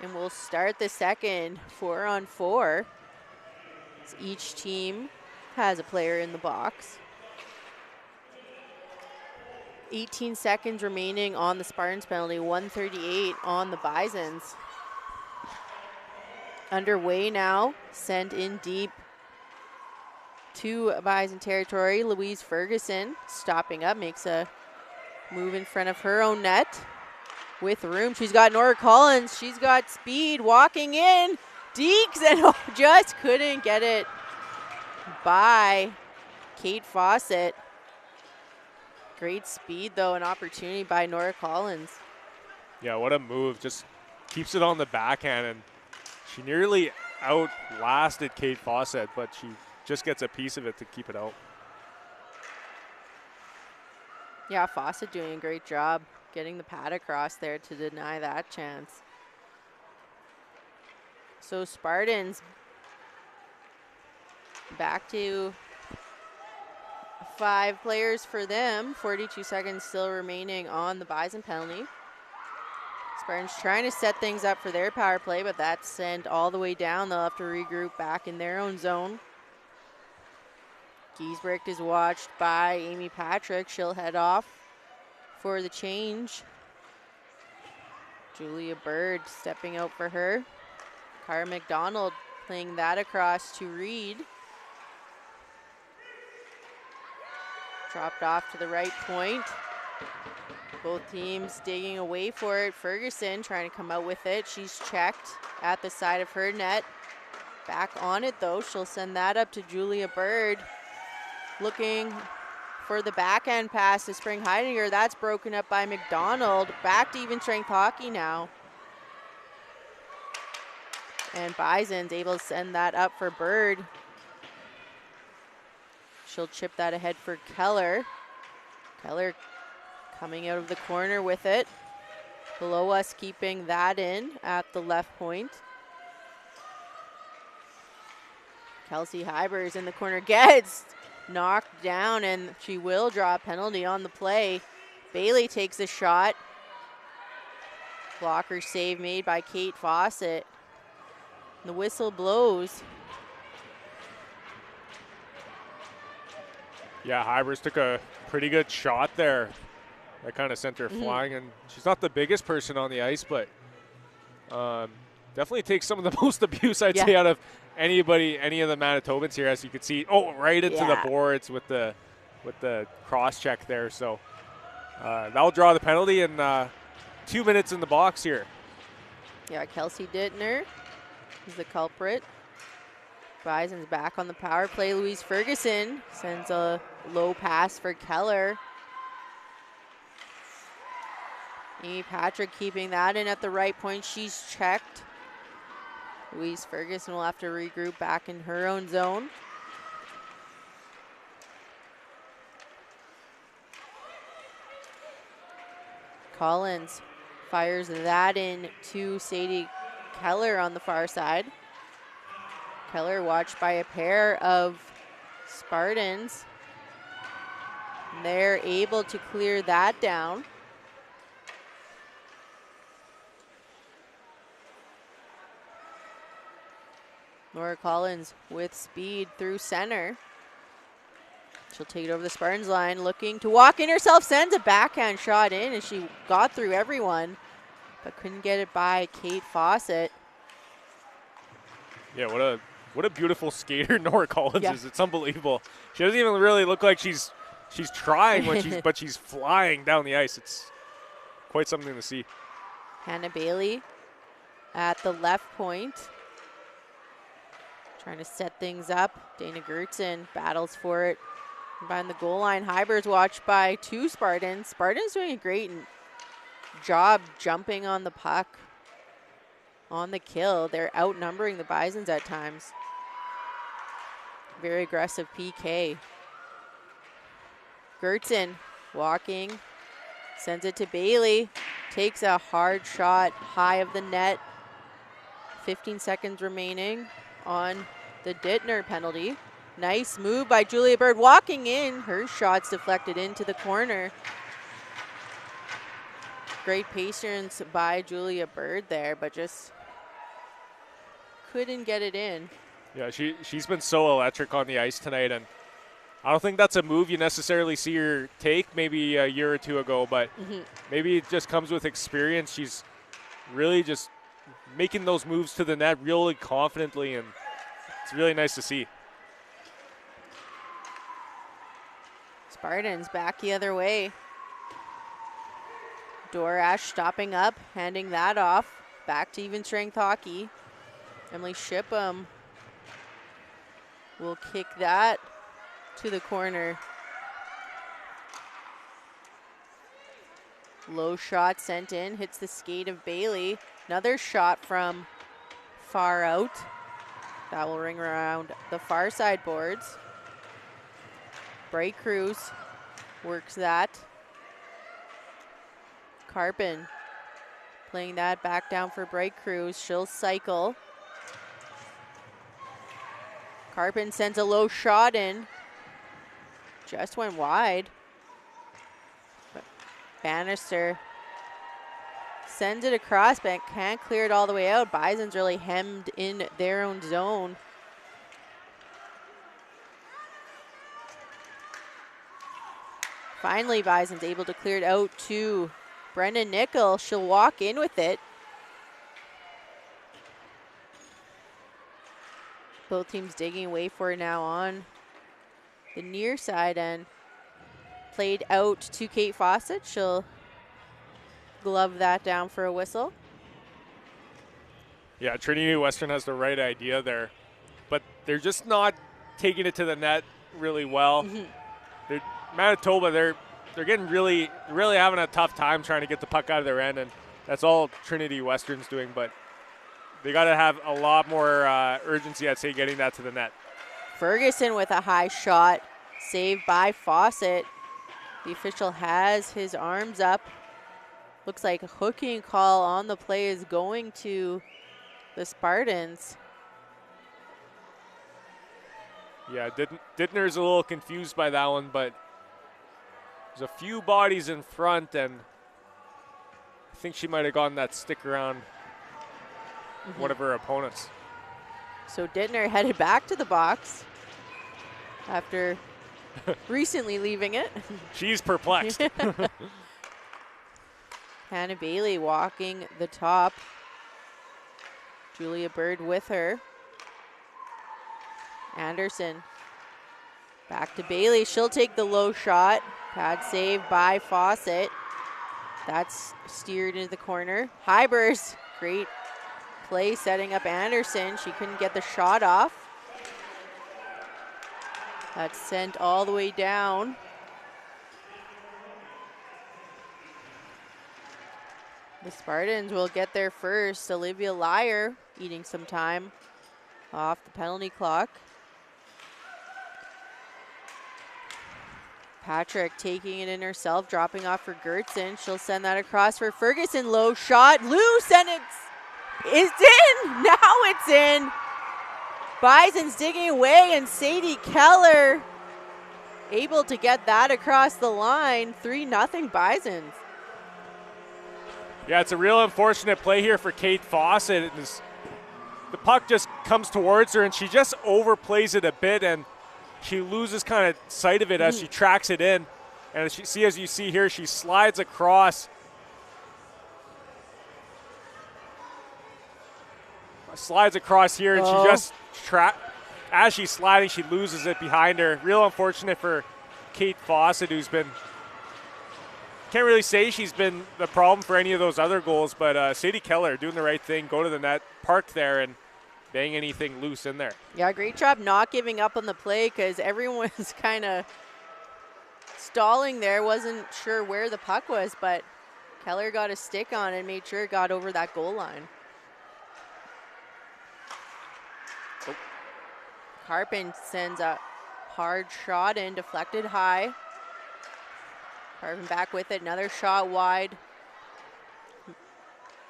J: And we'll start the second 4-on-4. So each team has a player in the box. 18 seconds remaining on the Spartans penalty, 1:38 on the Bisons. Underway now, sent in deep to Bison territory. Louise Ferguson stopping up, makes a move in front of her own net. With room, she's got Nora Collins, she's got speed, walking in, Deeks, and just couldn't get it by Kate Fawcett. Great speed, though, an opportunity by Nora Collins.
K: Yeah, what a move. Just keeps it on the backhand, and she nearly outlasted Kate Fawcett, but she just gets a piece of it to keep it out.
J: Yeah, Fawcett doing a great job getting the pad across there to deny that chance. So Spartans back to 5 players for them. 42 seconds still remaining on the Bison penalty. Spartans trying to set things up for their power play, but that's sent all the way down. They'll have to regroup back in their own zone. Giesbrecht is watched by Amy Patrick. She'll head off for the change. Julia Bird stepping out for her. Cara McDonald playing that across to Reed. Dropped off to the right point. Both teams digging away for it. Ferguson trying to come out with it. She's checked at the side of her net. Back on it though. She'll send that up to Julia Bird. Looking for the backhand pass to Spring Heidinger. That's broken up by McDonald. Back to even strength hockey now. And Bison's able to send that up for Bird. She'll chip that ahead for Keller. Keller coming out of the corner with it. Below us keeping that in at the left point. Kelsey Hybers in the corner gets knocked down, and she will draw a penalty on the play. Bailey takes a shot. Blocker save made by Kate Fawcett. The whistle blows.
K: Yeah, Hybers took a pretty good shot there. That kind of sent her flying, and she's not the biggest person on the ice, but definitely takes some of the most abuse, I'd say, out of any of the Manitobans here, as you can see. Oh, right into the boards with the cross check there. So that'll draw the penalty, and 2 minutes in the box here.
J: Yeah, Kelsey Dittner is the culprit. Bison's back on the power play. Louise Ferguson sends a low pass for Keller. Amy Patrick keeping that in at the right point. She's checked. Louise Ferguson will have to regroup back in her own zone. Collins fires that in to Sadie Keller on the far side. Keller watched by a pair of Spartans. They're able to clear that down. Laura Collins with speed through center. She'll take it over the Spartans line, looking to walk in herself, sends a backhand shot in, and she got through everyone, but couldn't get it by Kate Fawcett.
K: Yeah, what a beautiful skater Nora Collins is. It's unbelievable. She doesn't even really look like she's trying when but she's flying down the ice. It's quite something to see.
J: Hannah Bailey at the left point. Trying to set things up. Dana Gertzen battles for it behind the goal line. Hybers watched by 2 Spartans. Spartans doing a great job jumping on the puck on the kill. They're outnumbering the Bisons at times. Very aggressive PK. Gertzen walking, sends it to Bailey. Takes a hard shot high of the net. 15 seconds remaining on the Dittner penalty. Nice move by Julia Bird walking in. Her shot's deflected into the corner. Great patience by Julia Bird there, but just couldn't get it in.
K: Yeah, she's been so electric on the ice tonight, and I don't think that's a move you necessarily see her take maybe a year or two ago, but maybe it just comes with experience. She's really just making those moves to the net really confidently, and it's really nice to see.
J: Spartans back the other way. Dorash stopping up, handing that off. Back to even strength hockey. Emily Shipham will kick that to the corner. Low shot sent in, hits the skate of Bailey. Another shot from far out. That will ring around the far side boards. Bright Cruz works that. Carpin playing that back down for Bright Cruz. She'll cycle. Carpin sends a low shot in. Just went wide. But Bannister sends it across, but can't clear it all the way out. Bison's really hemmed in their own zone. Finally, Bison's able to clear it out to Brendan Nickel. She'll walk in with it. Both teams digging away for it now on the near side and played out to Kate Fawcett. She'll glove that down for a whistle.
K: Yeah, Trinity Western has the right idea there, but they're just not taking it to the net really well. Manitoba, they're getting really having a tough time trying to get the puck out of their end, and that's all Trinity Western's doing, but they got to have a lot more urgency, I'd say, getting that to the net.
J: Ferguson with a high shot, saved by Fawcett. The official has his arms up. Looks like a hooking call on the play is going to the Spartans.
K: Yeah, Dittner's a little confused by that one, but there's a few bodies in front, and I think she might have gotten that stick around one of her opponents.
J: So Dittner headed back to the box after recently leaving it.
K: She's perplexed.
J: Hannah Bailey walking the top. Julia Bird with her. Anderson back to Bailey. She'll take the low shot. Pad save by Fawcett. That's steered into the corner. Hybers, great play setting up Anderson. She couldn't get the shot off. That's sent all the way down. The Spartans will get there first. Olivia Lyer eating some time off the penalty clock. Patrick taking it in herself, dropping off for Gertson. She'll send that across for Ferguson. Low shot, loose, and it's in. Now it's in. Bison's digging away, and Sadie Keller able to get that across the line. 3-0 Bisons.
K: Yeah, it's a real unfortunate play here for Kate Fawcett. The puck just comes towards her, and she just overplays it a bit, and she loses kind of sight of it as she tracks it in. And as you see here, she slides across. Slides across here, and she just as she's sliding, she loses it behind her. Real unfortunate for Kate Fawcett, who's been, can't really say she's been the problem for any of those other goals, but Sadie Keller doing the right thing, go to the net, park there, and bang anything loose in there.
J: Yeah, great job not giving up on the play, because everyone was kind of stalling there, wasn't sure where the puck was, but Keller got a stick on and made sure it got over that goal line. Carpin sends a hard shot in, deflected high. Carpin back with it, another shot wide.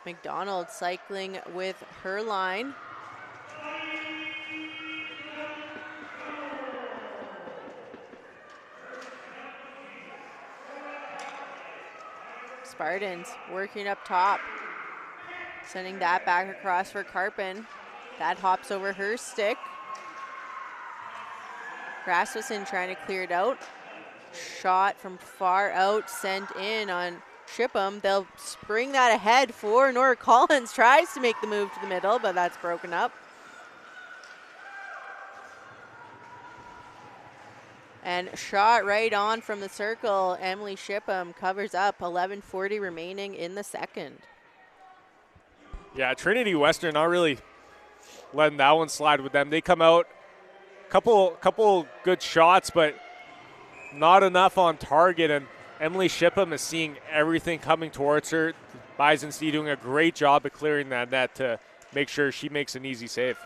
J: McDonald cycling with her line. Spartans working up top. Sending that back across for Carpin. That hops over her stick. Rasmussen trying to clear it out. Shot from far out, sent in on Shipham. They'll spring that ahead for Nora Collins. Tries to make the move to the middle, but that's broken up. And shot right on from the circle. Emily Shipham covers up. 11:40 remaining in the second.
K: Yeah, Trinity Western not really letting that one slide with them. They come out, couple good shots, but not enough on target. And Emily Shipham is seeing everything coming towards her. Bison's doing a great job of clearing that net to make sure she makes an easy save.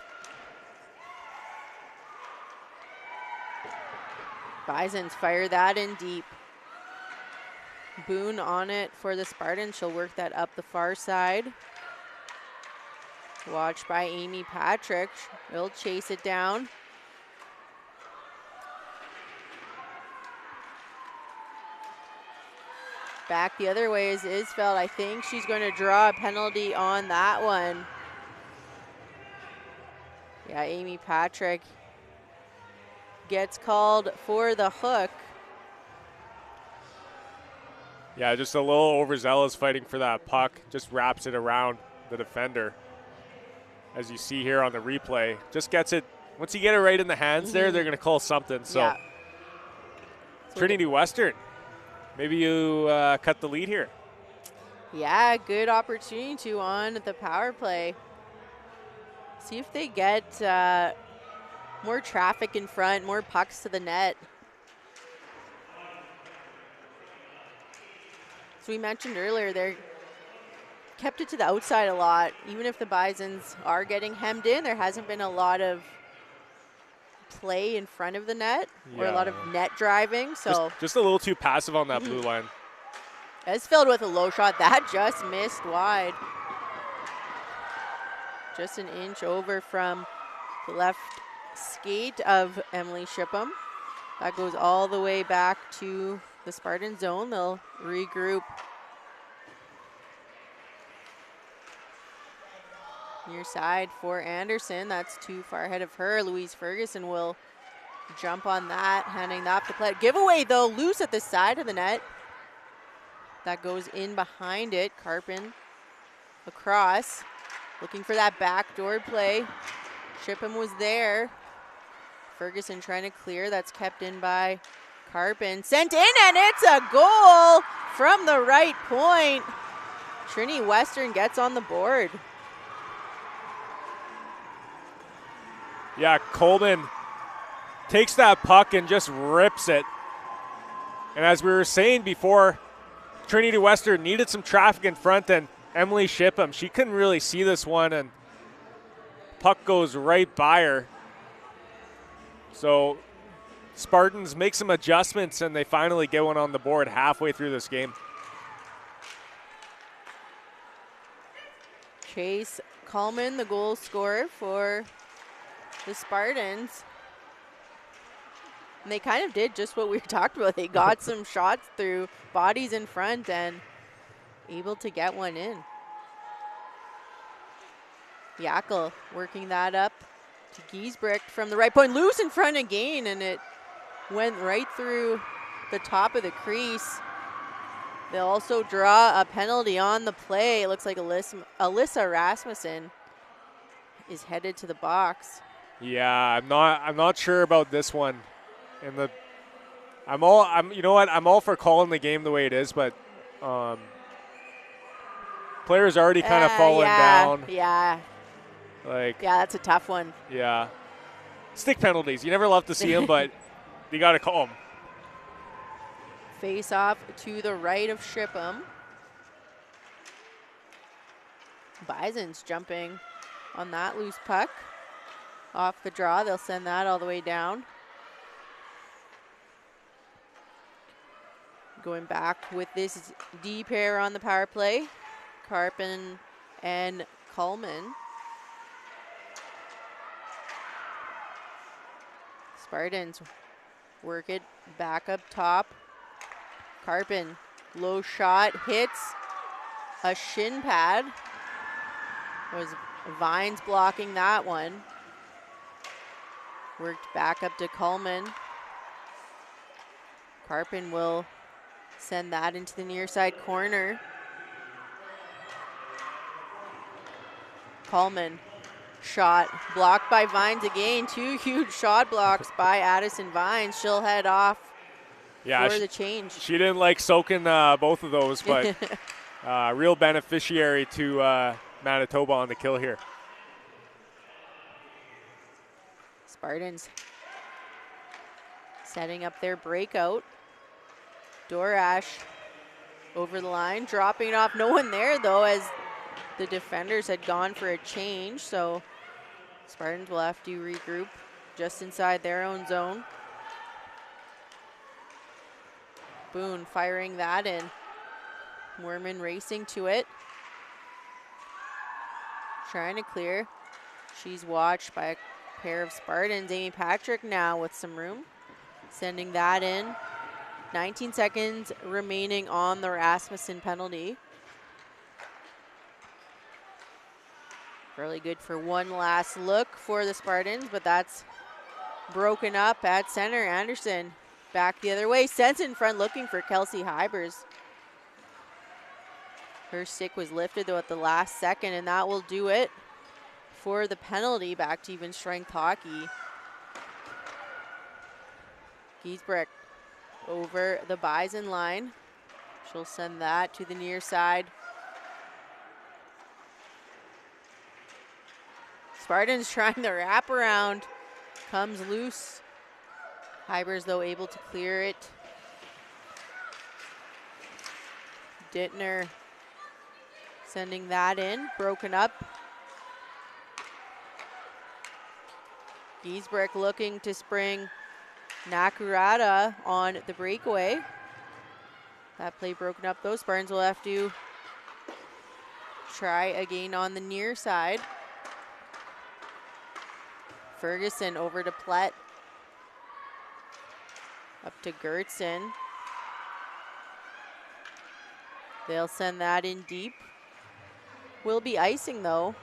J: Bisons fire that in deep. Boone on it for the Spartans. She'll work that up the far side. Watched by Amy Patrick. She'll chase it down. Back the other way is Isfeld. I think she's going to draw a penalty on that one. Yeah, Amy Patrick gets called for the hook.
K: Yeah, just a little overzealous fighting for that puck. Just wraps it around the defender. As you see here on the replay. Just gets it, once you get it right in the hands there, they're going to call something. So,
J: yeah.
K: Trinity Western, maybe you cut the lead here.
J: Yeah, good opportunity to on the power play. See if they get more traffic in front, more pucks to the net. As we mentioned earlier, they're kept it to the outside a lot. Even if the Bisons are getting hemmed in, there hasn't been a lot of play in front of the net or a lot of net driving. So
K: just a little too passive on that blue line.
J: It's filled with a low shot. That just missed wide. Just an inch over from the left skate of Emily Shipham. That goes all the way back to the Spartan zone. They'll regroup near side for Anderson. That's too far ahead of her. Louise Ferguson will jump on that, handing that to play. Giveaway though, loose at the side of the net. That goes in behind it. Carpin across, looking for that backdoor play. Shipham was there. Ferguson trying to clear. That's kept in by Carpin. Sent in, and it's a goal from the right point. Trinity Western gets on the board.
K: Yeah, Coleman takes that puck and just rips it. And as we were saying before, Trinity Western needed some traffic in front, and Emily Shipham, she couldn't really see this one, and puck goes right by her. So Spartans make some adjustments, and they finally get one on the board halfway through this game.
J: Chase Coleman, the goal scorer for the Spartans. And they kind of did just what we talked about. They got some shots through, bodies in front, and able to get one in. Yackel working that up to Giesbrecht from the right point. Loose in front again, and it went right through the top of the crease. They'll also draw a penalty on the play. It looks like Alyssa Rasmussen is headed to the box.
K: Yeah, I'm not sure about this one. You know what? I'm all for calling the game the way it is, but players already kind of falling down.
J: Yeah.
K: Yeah,
J: that's a tough one.
K: Yeah. Stick penalties. You never love to see them, but you got to call them.
J: Face off to the right of Shipham. Bison's jumping on that loose puck. Off the draw, they'll send that all the way down. Going back with this D pair on the power play. Carpin and Coleman. Spartans work it back up top. Carpin, low shot, hits a shin pad. Was Vines blocking that one. Worked back up to Coleman. Carpin will send that into the near side corner. Coleman, shot blocked by Vines again. Two huge shot blocks by Addison Vines. She'll head off for the change.
K: She didn't like soaking both of those, but real beneficiary to Manitoba on the kill here.
J: Spartans setting up their breakout. Dorash over the line, dropping it off. No one there, though, as the defenders had gone for a change. So Spartans will have to regroup just inside their own zone. Boone firing that in. Moorman racing to it. Trying to clear. She's watched by a pair of Spartans. Amy Patrick now with some room. Sending that in. 19 seconds remaining on the Rasmussen penalty. Really good for one last look for the Spartans, but that's broken up at center. Anderson back the other way. Sends in front looking for Kelsey Hybers. Her stick was lifted though at the last second, and that will do it for the penalty. Back to even strength hockey. Giesbrecht over the Bison line. She'll send that to the near side. Spartans trying the wraparound. Comes loose. Hybers, though, able to clear it. Dittner sending that in. Broken up. Giesbrecht looking to spring Nakurata on the breakaway. That play broken up, though. Spartans will have to try again on the near side. Ferguson over to Plett. Up to Gertson. They'll send that in deep. Will be icing, though.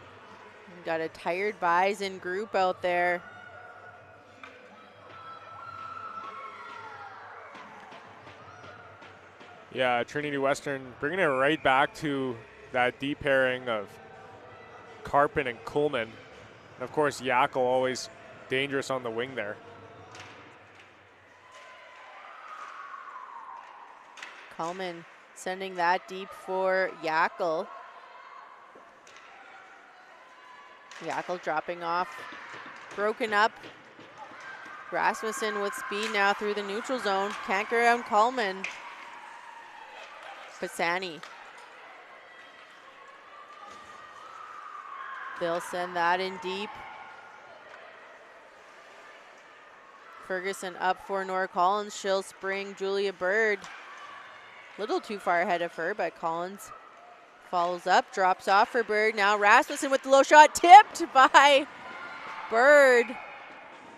J: We've got a tired Bison group out there.
K: Yeah, Trinity Western bringing it right back to that deep pairing of Karpin and Kuhlman. And of course, Yackel always dangerous on the wing there.
J: Kuhlman sending that deep for Yackel. Yackel dropping off. Broken up. Rasmussen with speed now through the neutral zone. Can't get around Kuhlman. Pisani. They'll send that in deep. Ferguson up for Nora Collins. She'll spring Julia Bird. Little too far ahead of her, but Collins follows up, drops off for Bird. Now Rasmussen with the low shot, tipped by Bird,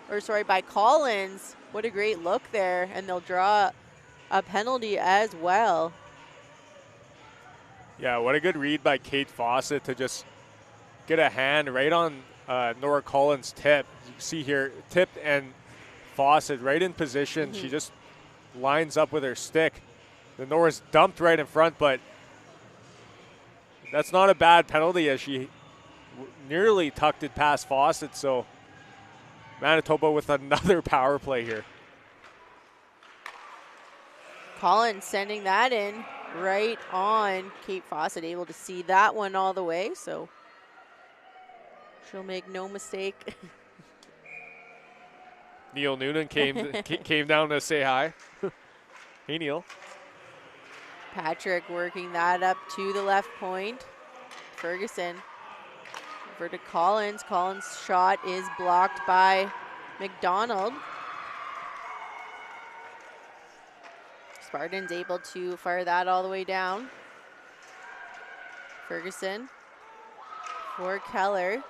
J: or sorry, by Collins. What a great look there, and they'll draw a penalty as well.
K: Yeah, what a good read by Kate Fawcett to just get a hand right on Nora Collins' tip. You can see here, tipped and Fawcett right in position. She just lines up with her stick. The Nora's dumped right in front, but that's not a bad penalty as she nearly tucked it past Fawcett. So Manitoba with another power play here.
J: Collins sending that in right on Kate Fawcett, able to see that one all the way, so she'll make no mistake.
K: Neil Noonan came down to say hi. Hey, Neil.
J: Patrick working that up to the left point. Ferguson over to Collins. Collins' shot is blocked by McDonald. Spartans able to fire that all the way down. Ferguson for Keller.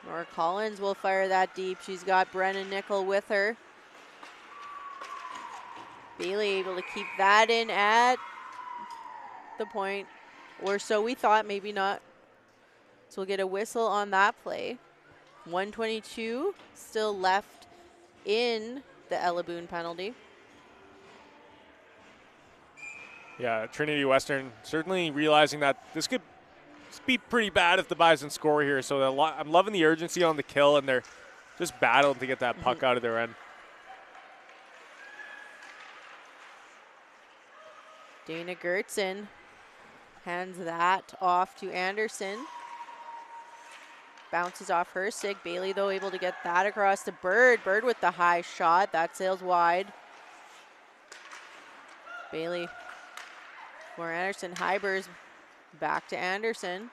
J: Nora Collins will fire that deep. She's got Brennan Nickel with her. Bailey able to keep that in at the point, or so we thought, maybe not. So we'll get a whistle on that play. 1:22 still left in the Ella Boone penalty.
K: Yeah, Trinity Western certainly realizing that this could be pretty bad if the Bison score here. So I'm loving the urgency on the kill, and they're just battling to get that puck out of their end.
J: Dana Gertson hands that off to Anderson. Bounces off her stick. Bailey, though, able to get that across to Bird. Bird with the high shot. That sails wide. Bailey for Anderson. Hybers back to Anderson.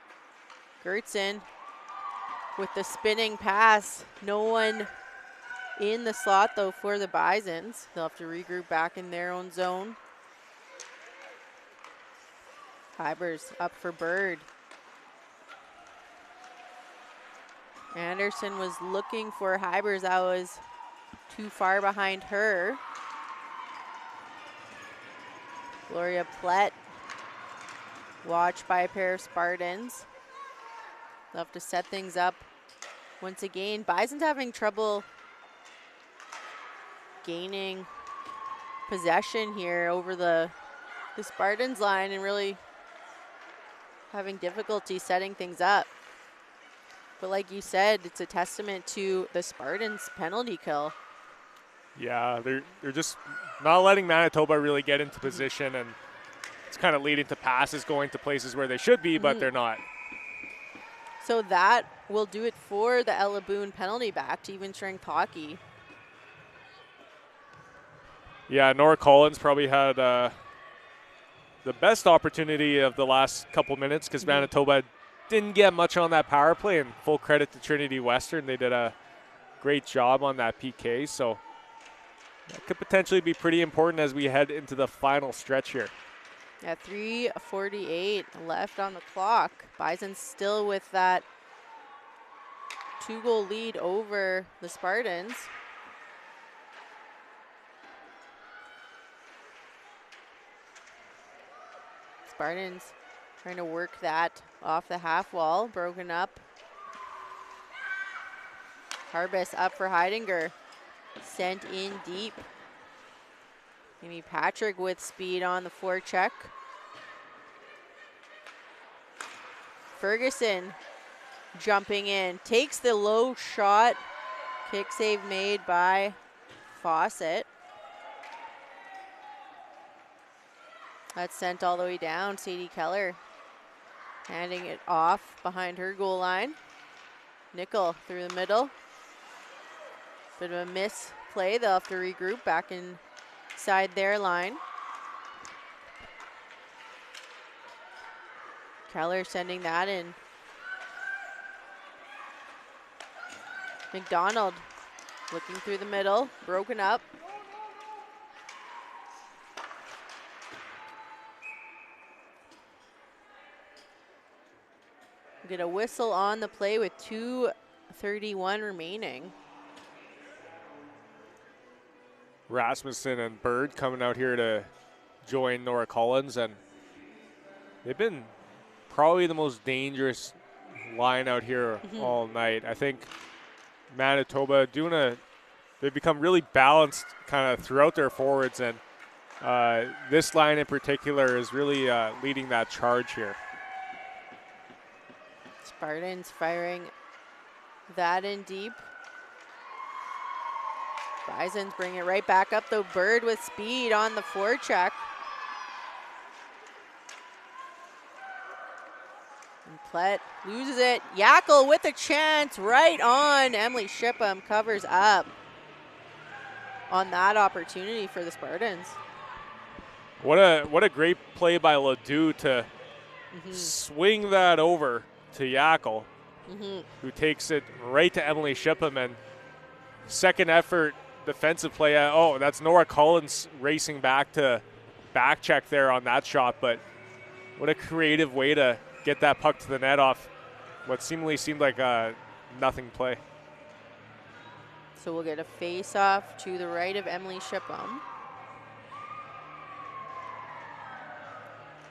J: Gertson with the spinning pass. No one in the slot though for the Bisons. They'll have to regroup back in their own zone. Hybers up for Bird. Anderson was looking for Hybers. That was too far behind her. Gloria Plett, watched by a pair of Spartans. They'll have to set things up once again. Bison's having trouble gaining possession here over the Spartans line and really having difficulty setting things up. But like you said, it's a testament to the Spartans' penalty kill.
K: Yeah, they're just not letting Manitoba really get into position, and it's kind of leading to passes going to places where they should be, but they're not.
J: So that will do it for the Ella Boone penalty back to even strength hockey.
K: Yeah, Nora Collins probably had the best opportunity of the last couple minutes because Manitoba didn't get much on that power play, and full credit to Trinity Western. They did a great job on that PK, so that could potentially be pretty important as we head into the final stretch here.
J: At 3:48 left on the clock. Bison still with that 2-goal lead over the Spartans. Spartans trying to work that off the half wall, broken up. Harbis up for Heidinger, sent in deep. Amy Patrick with speed on the forecheck. Ferguson jumping in, takes the low shot. Kick save made by Fawcett. That's sent all the way down. Sadie Keller handing it off behind her goal line. Nickel through the middle. Bit of a misplay. They'll have to regroup back inside their line. Keller sending that in. McDonald looking through the middle, broken up. Get a whistle on the play with 2:31 remaining.
K: Rasmussen and Bird coming out here to join Nora Collins, and they've been probably the most dangerous line out here all night. I think Manitoba they've become really balanced kind of throughout their forwards, and this line in particular is really leading that charge here.
J: Spartans firing that in deep. Bisons bring it right back up though. Bird with speed on the forecheck. And Plett loses it. Yackel with a chance right on. Emily Shipham covers up on that opportunity for the Spartans.
K: What a great play by Ledoux to swing that over to Yackel, who takes it right to Emily Shipham, and second effort defensive play. That's Nora Collins racing back to back check there on that shot, but what a creative way to get that puck to the net off what seemingly seemed like a nothing play.
J: So we'll get a face-off to the right of Emily Shipham.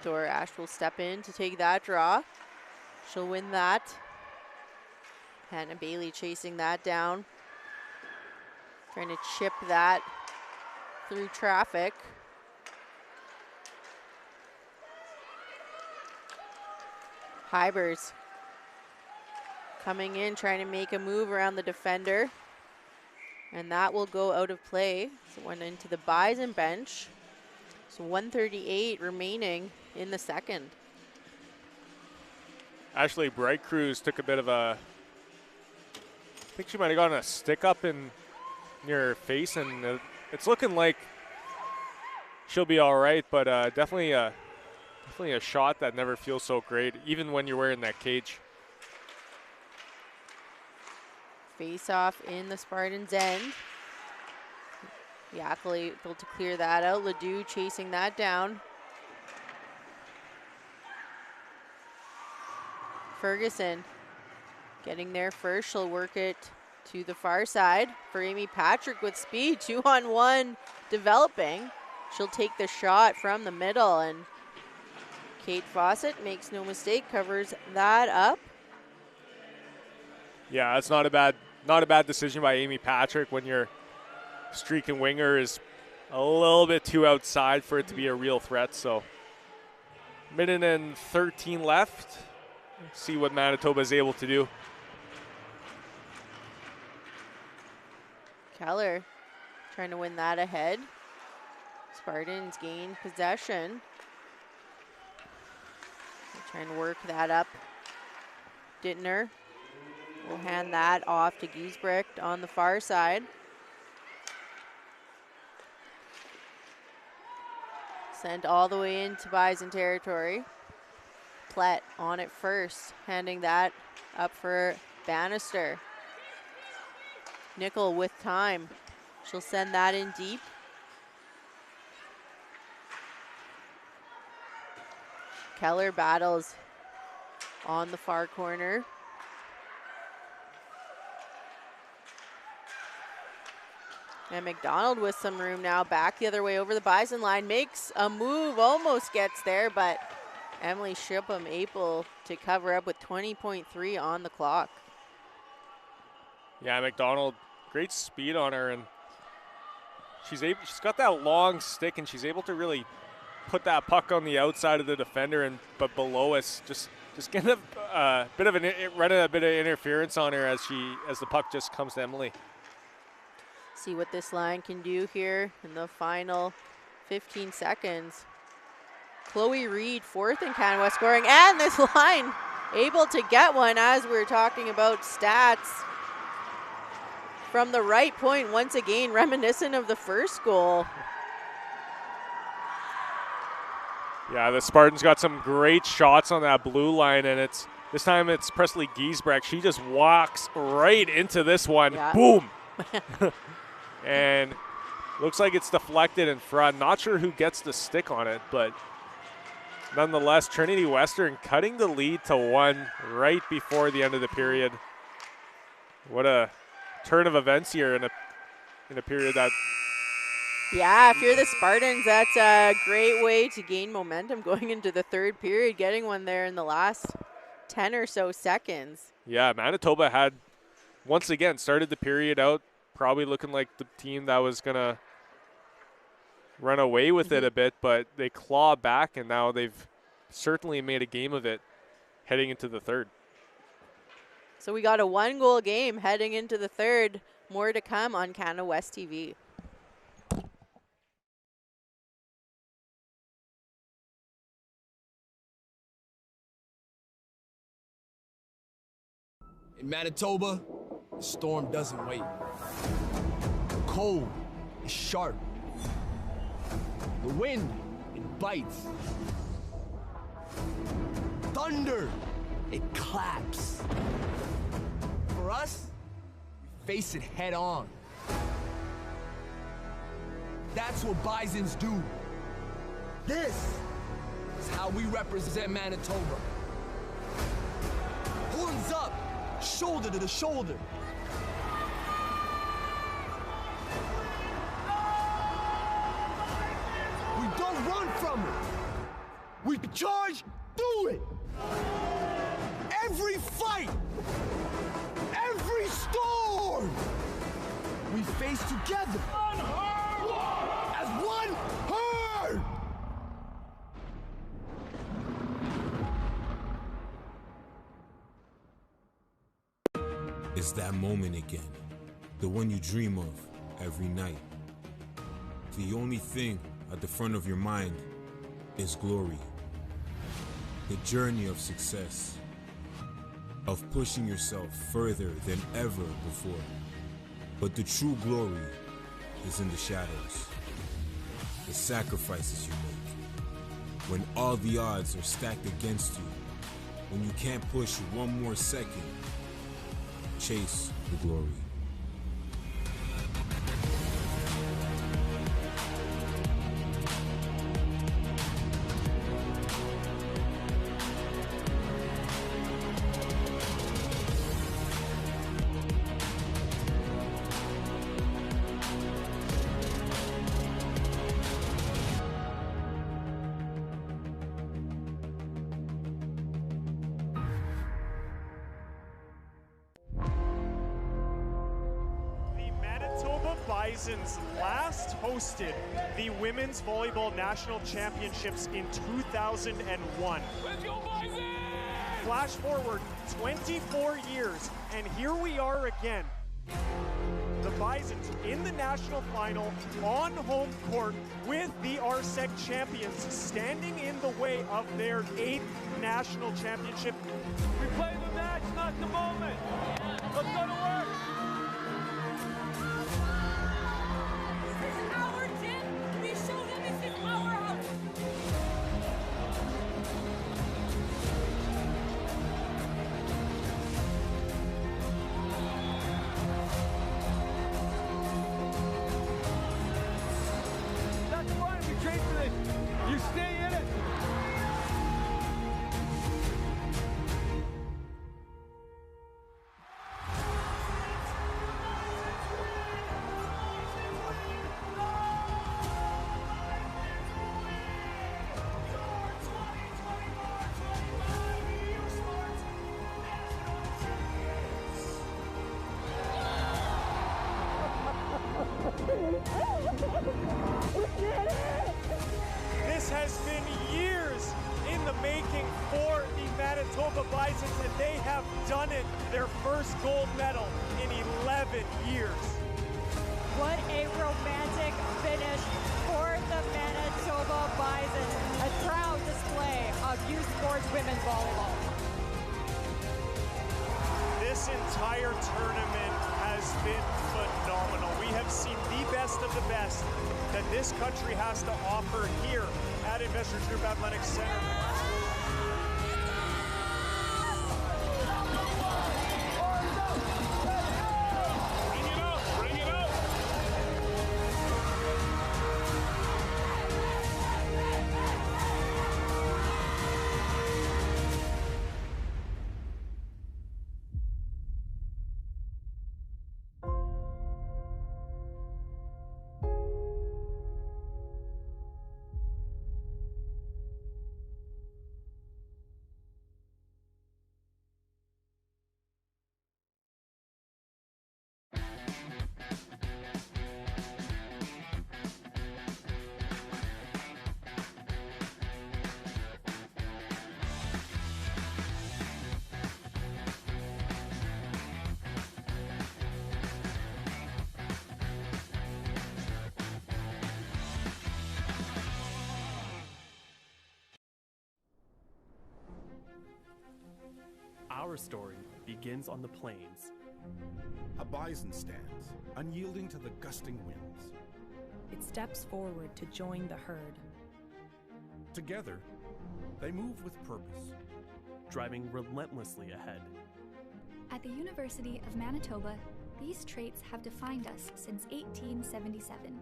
J: Dora Ash will step in to take that draw. She'll win that. Hannah Bailey chasing that down. Trying to chip that through traffic. Hybers coming in, trying to make a move around the defender. And that will go out of play. So it went into the Bison bench. So 1:38 remaining in the second.
K: Ashley Bright Cruz took a bit of I think she might have gotten a stick up in your face, and it's looking like she'll be all right, but definitely a shot that never feels so great, even when you're wearing that cage.
J: Face off in the Spartans' end. Yackel able to clear that out. Ledoux chasing that down. Ferguson getting there first. She'll work it to the far side for Amy Patrick with speed. 2-on-1 developing. She'll take the shot from the middle, and Kate Fawcett makes no mistake, covers that up.
K: Yeah, that's not a bad decision by Amy Patrick when your streaking winger is a little bit too outside for it to be a real threat. So, minute and 13 left. See what Manitoba is able to do.
J: Keller trying to win that ahead. Spartans gain possession. They're trying to work that up. Dittner will hand that off to Giesbrecht on the far side. Sent all the way into Bison territory. Plett on it first, handing that up for Bannister. Nickel with time. She'll send that in deep. Keller battles on the far corner. And McDonald with some room now, back the other way over the Bison line, makes a move, almost gets there, but Emily Shipham able to cover up with 20.3 on the clock.
K: Yeah, McDonald, great speed on her, and she's got that long stick, and she's able to really put that puck on the outside of the defender, but below us, just getting a bit of running a bit of interference on her as the puck just comes to Emily.
J: See what this line can do here in the final 15 seconds. Chloe Reed, fourth in Canada scoring, and this line able to get one as we're talking about stats. From the right point, once again, reminiscent of the first goal.
K: Yeah, the Spartans got some great shots on that blue line, and this time it's Presley Giesbrecht. She just walks right into this one. Yeah. Boom! And looks like it's deflected in front. Not sure who gets the stick on it, but nonetheless, Trinity Western cutting the lead to 1 right before the end of the period. What a turn of events here in a period that.
J: Yeah, if you're the Spartans, that's a great way to gain momentum going into the third period, getting one there in the last 10 or so seconds.
K: Yeah, Manitoba had once again started the period out probably looking like the team that was going to run away with it a bit, but they claw back, and now they've certainly made a game of it heading into the third.
J: So we got a 1-goal game heading into the third. More to come on Canada West TV.
P: In Manitoba, the storm doesn't wait. The cold is sharp. The wind, it bites. Thunder, it claps. For us, we face it head on. That's what Bisons do. This is how we represent Manitoba. Horns up, shoulder to the shoulder. We don't run from it. We charge through it. Every fight, every storm, we face together as one herd.
N: It's that moment again, the one you dream of every night. The only thing at the front of your mind is glory. The journey of success, of pushing yourself further than ever before. But the true glory is in the shadows. the sacrifices you make. When all the odds are stacked against you, when you can't push 1 more second, chase the glory.
K: Bisons last hosted the Women's Volleyball National Championships in 2001.
L: Let's go, Bisons!
K: Flash forward 24 years, and here we are again. The Bisons in the national final on home court with the RSEC champions standing in the way of their 8th national championship.
L: We play the match, not the moment. Let's go to work. You stay in it.
K: This has been years in the making for the Manitoba Bisons, and they have done it, their first gold medal in 11 years.
F: What a romantic finish for the Manitoba Bisons. A proud display of youth sports women's volleyball.
K: This entire tournament has been phenomenal. We have seen the best of the best that this country has to offer here at Investors Group Athletics Center.
G: Our story begins on the plains.
H: A bison stands, unyielding to the gusting winds.
I: It steps forward to join the herd.
H: Together, they move with purpose,
G: driving relentlessly ahead.
W: At the University of Manitoba, these traits have defined us since 1877.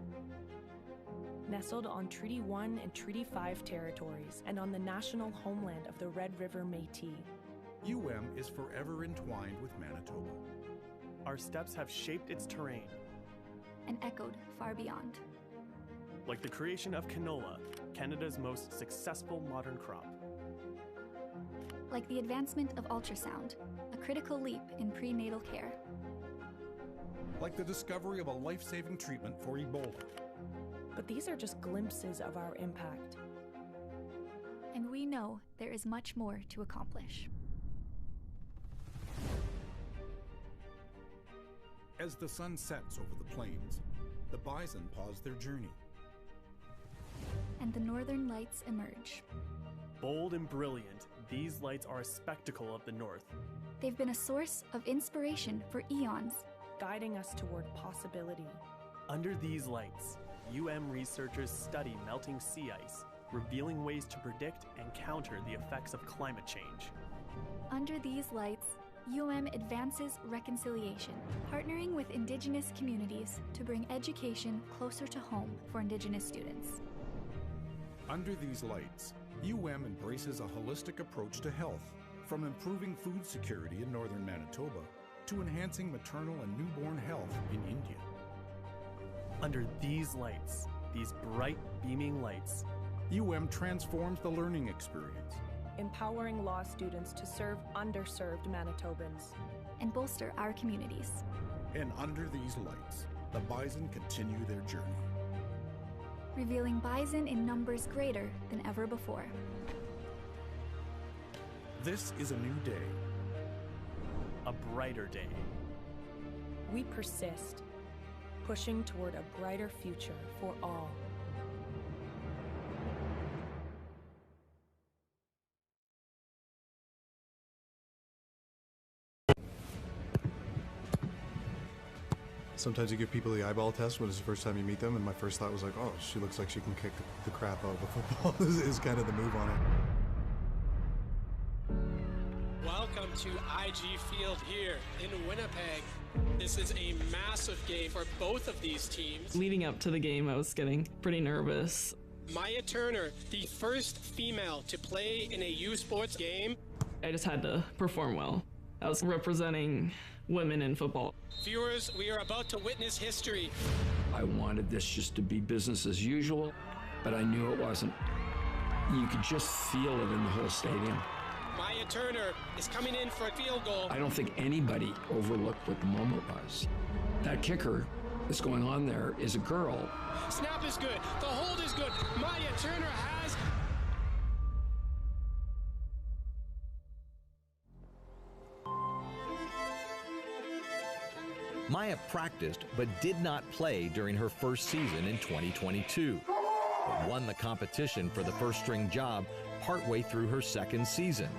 I: Nestled on Treaty 1 and Treaty 5 territories and on the national homeland of the Red River Métis,
H: UM is forever entwined with Manitoba.
G: Our steps have shaped its terrain
W: and echoed far beyond.
G: Like the creation of canola, Canada's most successful modern crop.
W: Like the advancement of ultrasound, a critical leap in prenatal care.
H: Like the discovery of a life-saving treatment for Ebola.
I: But these are just glimpses of our impact.
W: And we know there is much more to accomplish.
H: As the sun sets over the plains, the bison pause their journey.
W: And the northern lights emerge.
G: Bold and brilliant, these lights are a spectacle of the north.
W: They've been a source of inspiration for eons,
I: guiding us toward possibility.
G: Under these lights, UM researchers study melting sea ice, revealing ways to predict and counter the effects of climate change.
W: Under these lights, UM advances reconciliation, partnering with Indigenous communities to bring education closer to home for Indigenous students.
H: Under these lights, UM embraces a holistic approach to health, from improving food security in northern Manitoba to enhancing maternal and newborn health in India.
G: Under these lights, these bright, beaming lights,
H: UM transforms the learning experience,
I: empowering law students to serve underserved Manitobans
W: and bolster our communities.
H: And under these lights, the Bison continue their journey,
W: revealing bison in numbers greater than ever before.
H: This is a new day,
G: a brighter day.
I: We persist, pushing toward a brighter future for all.
M: Sometimes you give people the eyeball test when it's the first time you meet them, and my first thought was like, oh, she looks like she can kick the crap out of a football. is kind of the move on it.
Q: Welcome to IG Field here in Winnipeg. This is a massive game for both of these teams.
S: Leading up to the game, I was getting pretty nervous.
Q: Maya Turner, the first female to play in a U Sports game.
S: I just had to perform well. I was representing women in football.
Q: Viewers, we are about to witness history.
T: I wanted this just to be business as usual, but I knew it wasn't. You could just feel it in the whole stadium.
Q: Maya Turner is coming in for a field goal.
T: I don't think anybody overlooked what the moment was. That kicker that's going on there is a girl.
Q: Snap is good. The hold is good. Maya Turner has...
R: Maya practiced but did not play during her first season in 2022, but won the competition for the first-string job partway through her second season.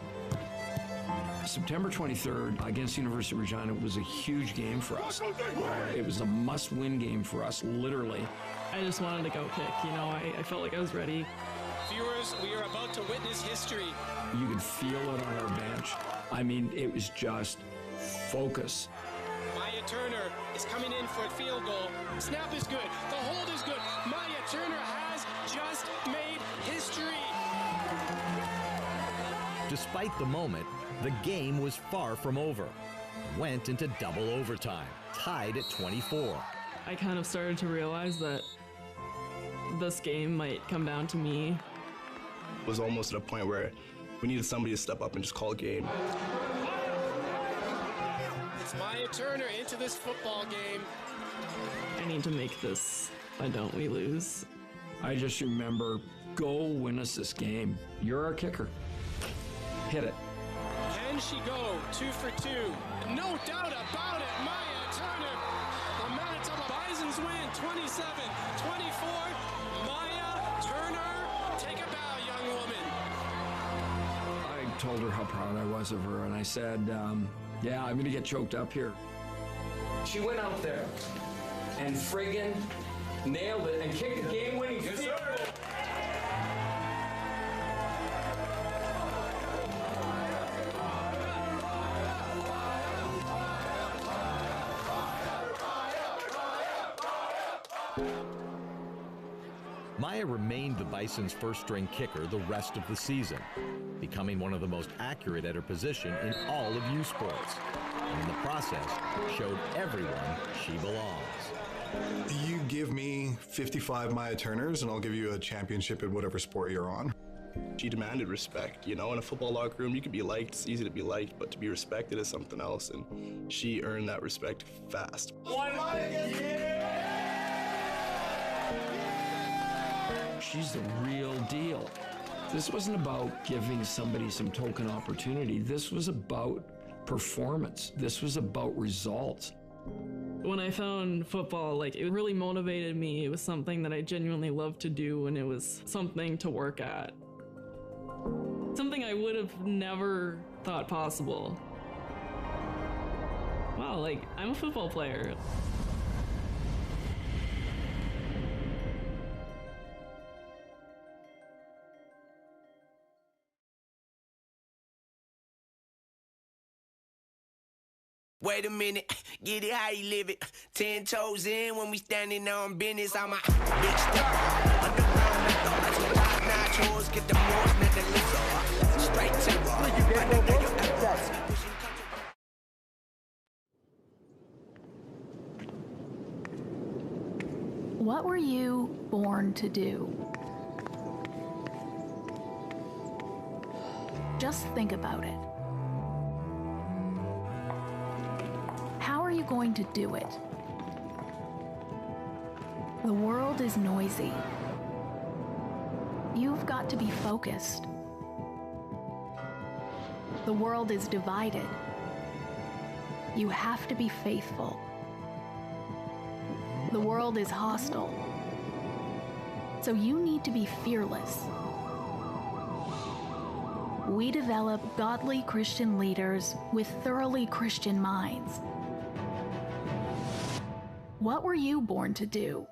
T: September 23rd against University of Regina was a huge game for us. It was a must-win game for us, literally.
S: I just wanted to go kick, you know, I felt like I was ready.
Q: Viewers, we are about to witness history.
T: You could feel it on our bench. I mean, it was just focus.
Q: Maya Turner is coming in for a field goal. Snap is good. The hold is good. Maya Turner has just made history.
R: Despite the moment, the game was far from over. Went into double overtime, tied at 24.
S: I kind of started to realize that this game might come down to me.
V: It was almost at a point where we needed somebody to step up and just call a game.
Q: It's Maya Turner into this football game.
S: I need to make this a don't we lose.
T: I just remember, go win us this game. You're our kicker. Hit it.
Q: Can she go 2 for 2? No doubt about it, Maya Turner. The Manitoba Bisons win 27-24. Maya Turner, take a bow, young woman.
T: I told her how proud I was of her, and I said, yeah, I'm gonna get choked up here. She went out there and friggin' nailed it and kicked the game-winning field goal.
R: Maya remained the Bison's first-string kicker the rest of the season, becoming one of the most accurate at her position in all of U Sports, and in the process showed everyone she belongs.
M: You give me 55 Maya Turners and I'll give you a championship in whatever sport you're on.
V: She demanded respect. You know, in a football locker room, you can be liked, it's easy to be liked, but to be respected is something else, and she earned that respect fast.
T: She's the real deal. This wasn't about giving somebody some token opportunity. This was about performance. This was about results.
S: When I found football, like, it really motivated me. It was something that I genuinely loved to do, and it was something to work at. Something I would have never thought possible. Wow, like, I'm a football player.
A: Wait a minute, get it how you live it. 10 toes in when we standing on business. I'm a big star. Underground methods with top-notch hoes. Get the most, not the lizard. Straight terror.
B: What were you born to do? Just think about it. How are you going to do it? The world is noisy. You've got to be focused. The world is divided. You have to be faithful. The world is hostile. So you need to be fearless. We develop godly Christian leaders with thoroughly Christian minds. What were you born to do?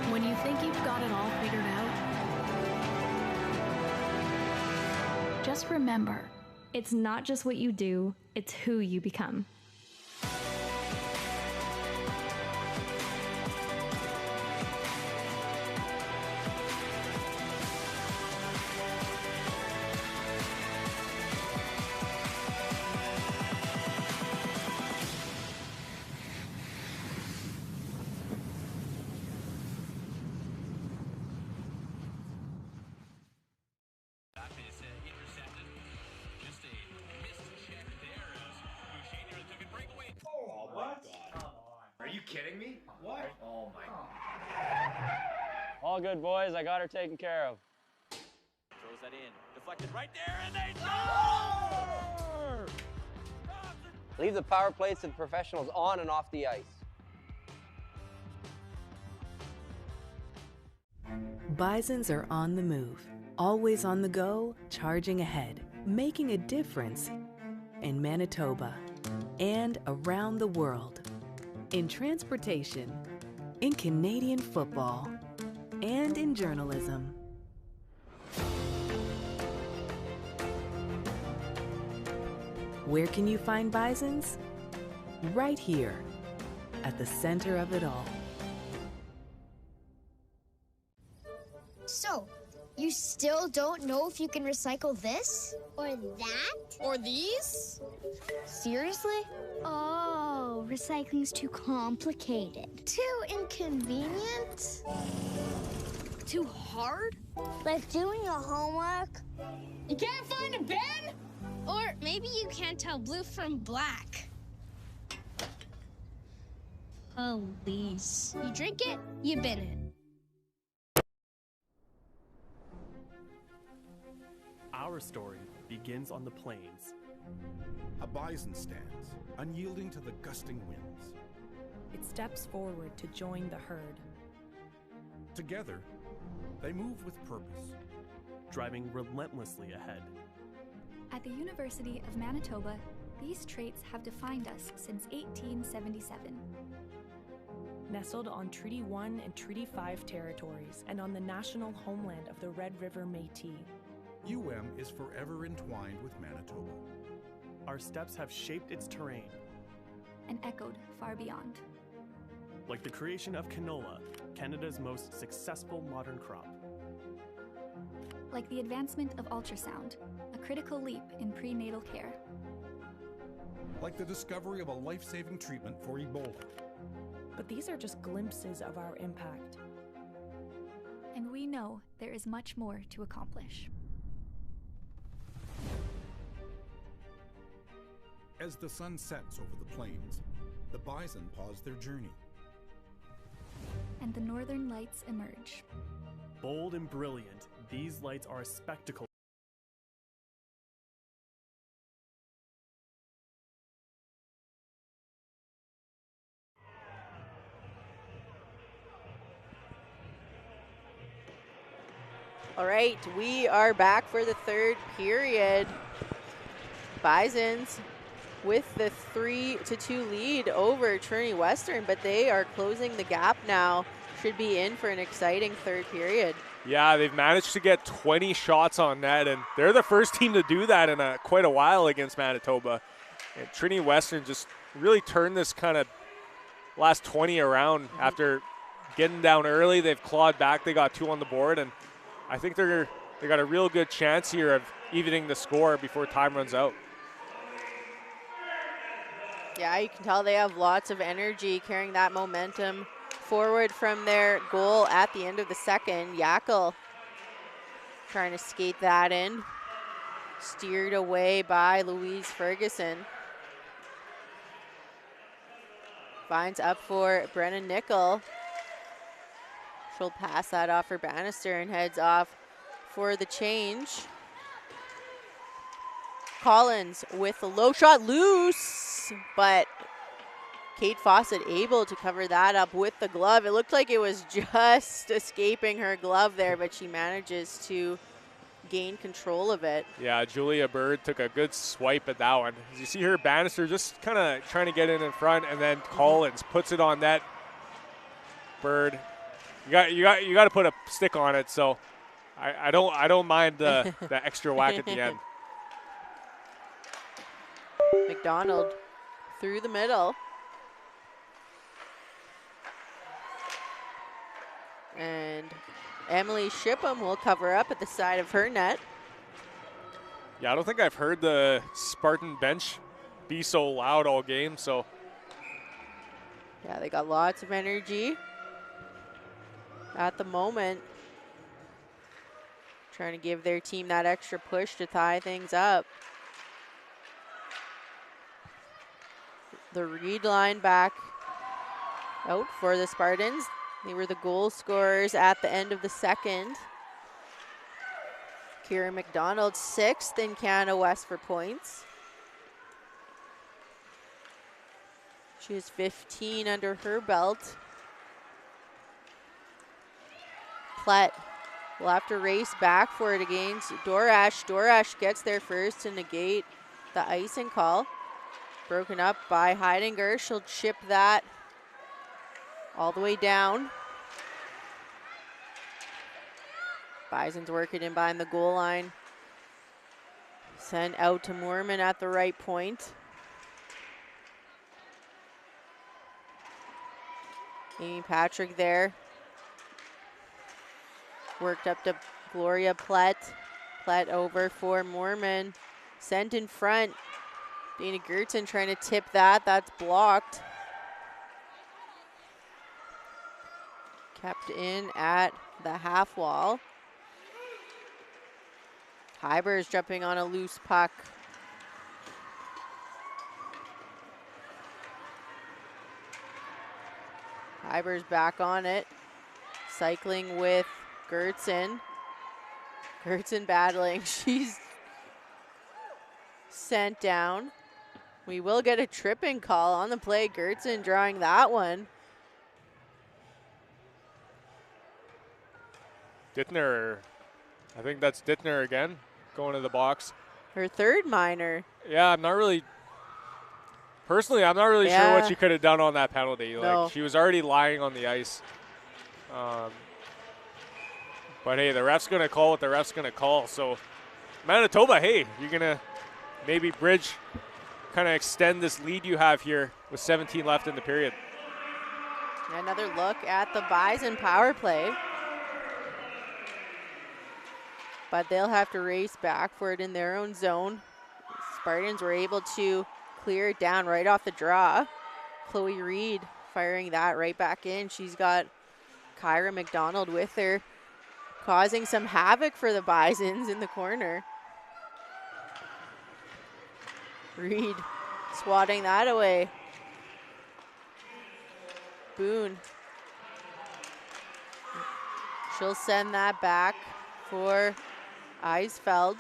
B: When you think you've got it all figured out, just remember,
W: It's not just what you do, it's who you become.
C: Kidding me? What? Oh my God.
D: All good, boys. I got her taken care of.
E: Throws that in. Deflected right there, and they score!
D: Leave the power plates and professionals on and off the ice.
O: Bisons are on the move, always on the go, charging ahead, making a difference in Manitoba and around the world. In transportation, in Canadian football, and in journalism. Where can you find Bisons? Right here, at the center of it all.
X: So, you still don't know if you can recycle this? Or that? Or these? Seriously? Oh, recycling's too complicated. Too inconvenient? Too hard? Like doing your homework? You can't find a pen? Or maybe you can't tell blue from black. Police. You drink it, you bin it.
G: Our story begins on the plains.
H: A bison stands, unyielding to the gusting winds.
I: It steps forward to join the herd.
H: Together, they move with purpose,
G: driving relentlessly ahead.
W: At the University of Manitoba, these traits have defined us since 1877.
I: Nestled on Treaty 1 and Treaty 5 territories and on the national homeland of the Red River Métis,
H: is forever entwined with Manitoba.
G: Our steps have shaped its terrain
W: and echoed far beyond.
G: Like the creation of canola, Canada's most successful modern crop.
W: Like the advancement of ultrasound, a critical leap in prenatal care.
H: Like the discovery of a life-saving treatment for Ebola.
I: But these are just glimpses of our impact.
W: And we know there is much more to accomplish.
H: As the sun sets over the plains, the bison pause their journey.
W: And the northern lights emerge.
G: Bold and brilliant, these lights are a spectacle.
J: All right, we are back for the third period. Bisons with the 3-2 lead over Trinity Western, but they are closing the gap now. Should be in for an exciting third period.
K: Yeah, they've managed to get 20 shots on net, and they're the first team to do that in quite a while against Manitoba. And Trinity Western just really turned this kind of last 20 around. After getting down early. They've clawed back. They got 2 on the board, and I think they got a real good chance here of evening the score before time runs out.
J: Yeah, you can tell they have lots of energy carrying that momentum forward from their goal at the end of the second. Yackel trying to skate that in. Steered away by Louise Ferguson. Finds up for Brennan Nickel. She'll pass that off for Bannister and heads off for the change. Collins with the low shot, loose, but Kate Fawcett able to cover that up with the glove. It looked like it was just escaping her glove there, but she manages to gain control of it.
K: Yeah, Julia Bird took a good swipe at that one. As you see her, Bannister just kind of trying to get in front, and then Collins puts it on net. Bird, you got to put a stick on it, so I don't mind the extra whack at the end.
J: McDonald through the middle. And Emily Shipham will cover up at the side of her net.
K: Yeah, I don't think I've heard the Spartan bench be so loud all game, so.
J: Yeah, they got lots of energy at the moment. Trying to give their team that extra push to tie things up. The Reed line back out for the Spartans. They were the goal scorers at the end of the second. Kira McDonald, 6th in Canada West for points. She has 15 under her belt. Plett will have to race back for it against Dorash. Dorash gets there first to negate the icing call. Broken up by Heidinger. She'll chip that all the way down. Bison's working in behind the goal line. Sent out to Moorman at the right point. Amy Patrick there. Worked up to Gloria Plett. Plett over for Moorman. Sent in front. Dana Gertson trying to tip that. That's blocked. Kept in at the half wall. Hybers jumping on a loose puck. Hybers back on it. Cycling with Gertson. Gertson battling. She's sent down. We will get a tripping call on the play. Gertson drawing that one.
K: Dittner, I think that's Dittner again, going to the box.
J: Her third minor.
K: Yeah, I'm not really sure what she could have done on that penalty.
J: No.
K: Like, she was already lying on the ice. But hey, the ref's going to call what the ref's going to call. So Manitoba, hey, you're going to maybe bridge, kind of extend this lead you have here with 17 left in the period.
J: Another look at the Bison power play. But they'll have to race back for it in their own zone. Spartans were able to clear it down right off the draw. Chloe Reed firing that right back in. She's got Kyra McDonald with her, causing some havoc for the Bisons in the corner. Reed swatting that away. Boone. She'll send that back for Eisfeld.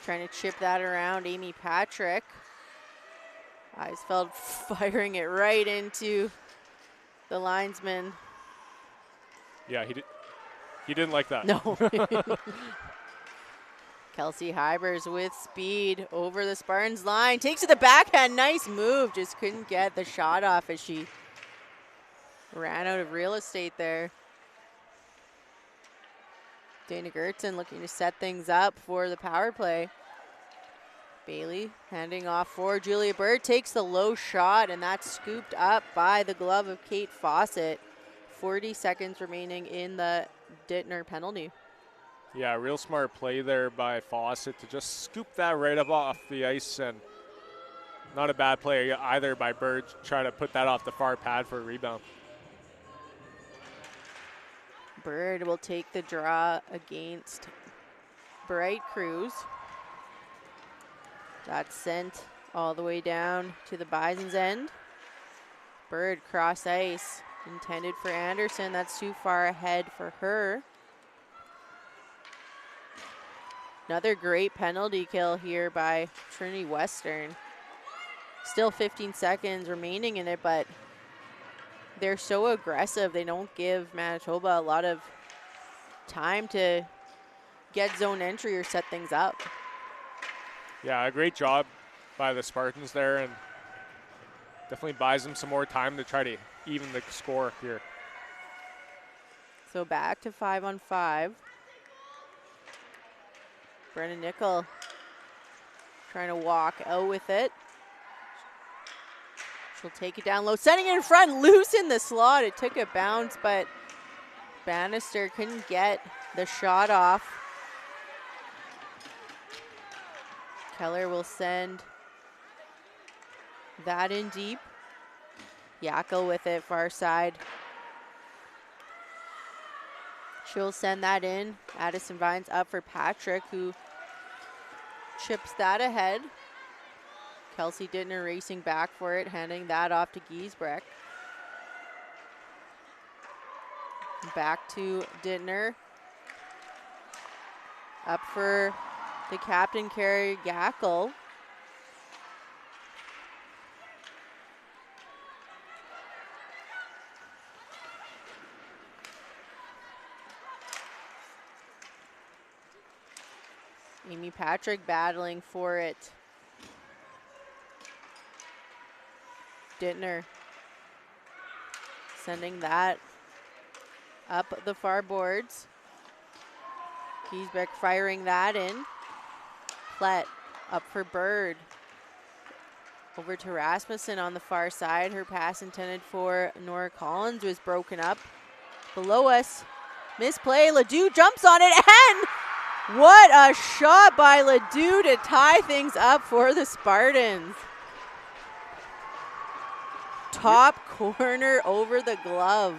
J: Trying to chip that around Amy Patrick. Eisfeld firing it right into the linesman.
K: Yeah, he didn't like that.
J: No. Kelsey Hybers with speed over the Spartans line. Takes it the backhand. Nice move. Just couldn't get the shot off as she ran out of real estate there. Dana Gertzen looking to set things up for the power play. Bailey handing off for Julia Bird. Takes the low shot, and that's scooped up by the glove of Kate Fawcett. 40 seconds remaining in the Dittner penalty.
K: Yeah, real smart play there by Fawcett to just scoop that right up off the ice, and not a bad play either by Bird. Try to put that off the far pad for a rebound.
J: Bird will take the draw against Bright Cruz. That's sent all the way down to the Bison's end. Bird cross ice, intended for Anderson. That's too far ahead for her. Another great penalty kill here by Trinity Western. Still 15 seconds remaining in it, but they're so aggressive. They don't give Manitoba a lot of time to get zone entry or set things up.
K: Yeah, a great job by the Spartans there, and definitely buys them some more time to try to even the score here.
J: So back to 5-on-5. Brennan Nickel trying to walk out with it. She'll take it down low, sending it in front, loose in the slot. It took a bounce, but Bannister couldn't get the shot off. Keller will send that in deep. Yackel with it, far side. She'll send that in. Addison Vines up for Patrick, who chips that ahead. Kelsey Dittner racing back for it, handing that off to Giesbrecht. Back to Dittner. Up for the captain, Carrie Yackel. Amy Patrick battling for it. Dittner sending that up the far boards. Giesbrecht firing that in. Plett up for Bird. Over to Rasmussen on the far side. Her pass intended for Nora Collins was broken up. Below us, misplay. Ledoux jumps on it, and what a shot by Ledoux to tie things up for the Spartans. Top corner over the glove.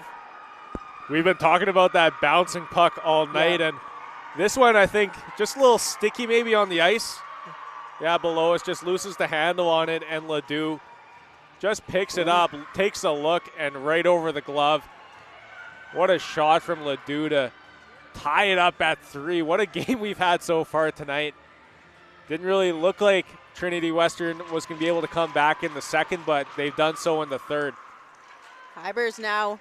K: We've been talking about that bouncing puck all night, and this one, I think, just a little sticky maybe on the ice. Yeah, below us, just loses the handle on it, and Ledoux just picks it up, takes a look, and right over the glove. What a shot from Ledoux to tie it up at 3. What a game we've had so far tonight. Didn't really look like Trinity Western was going to be able to come back in the second, but they've done so in the third.
J: Hybers now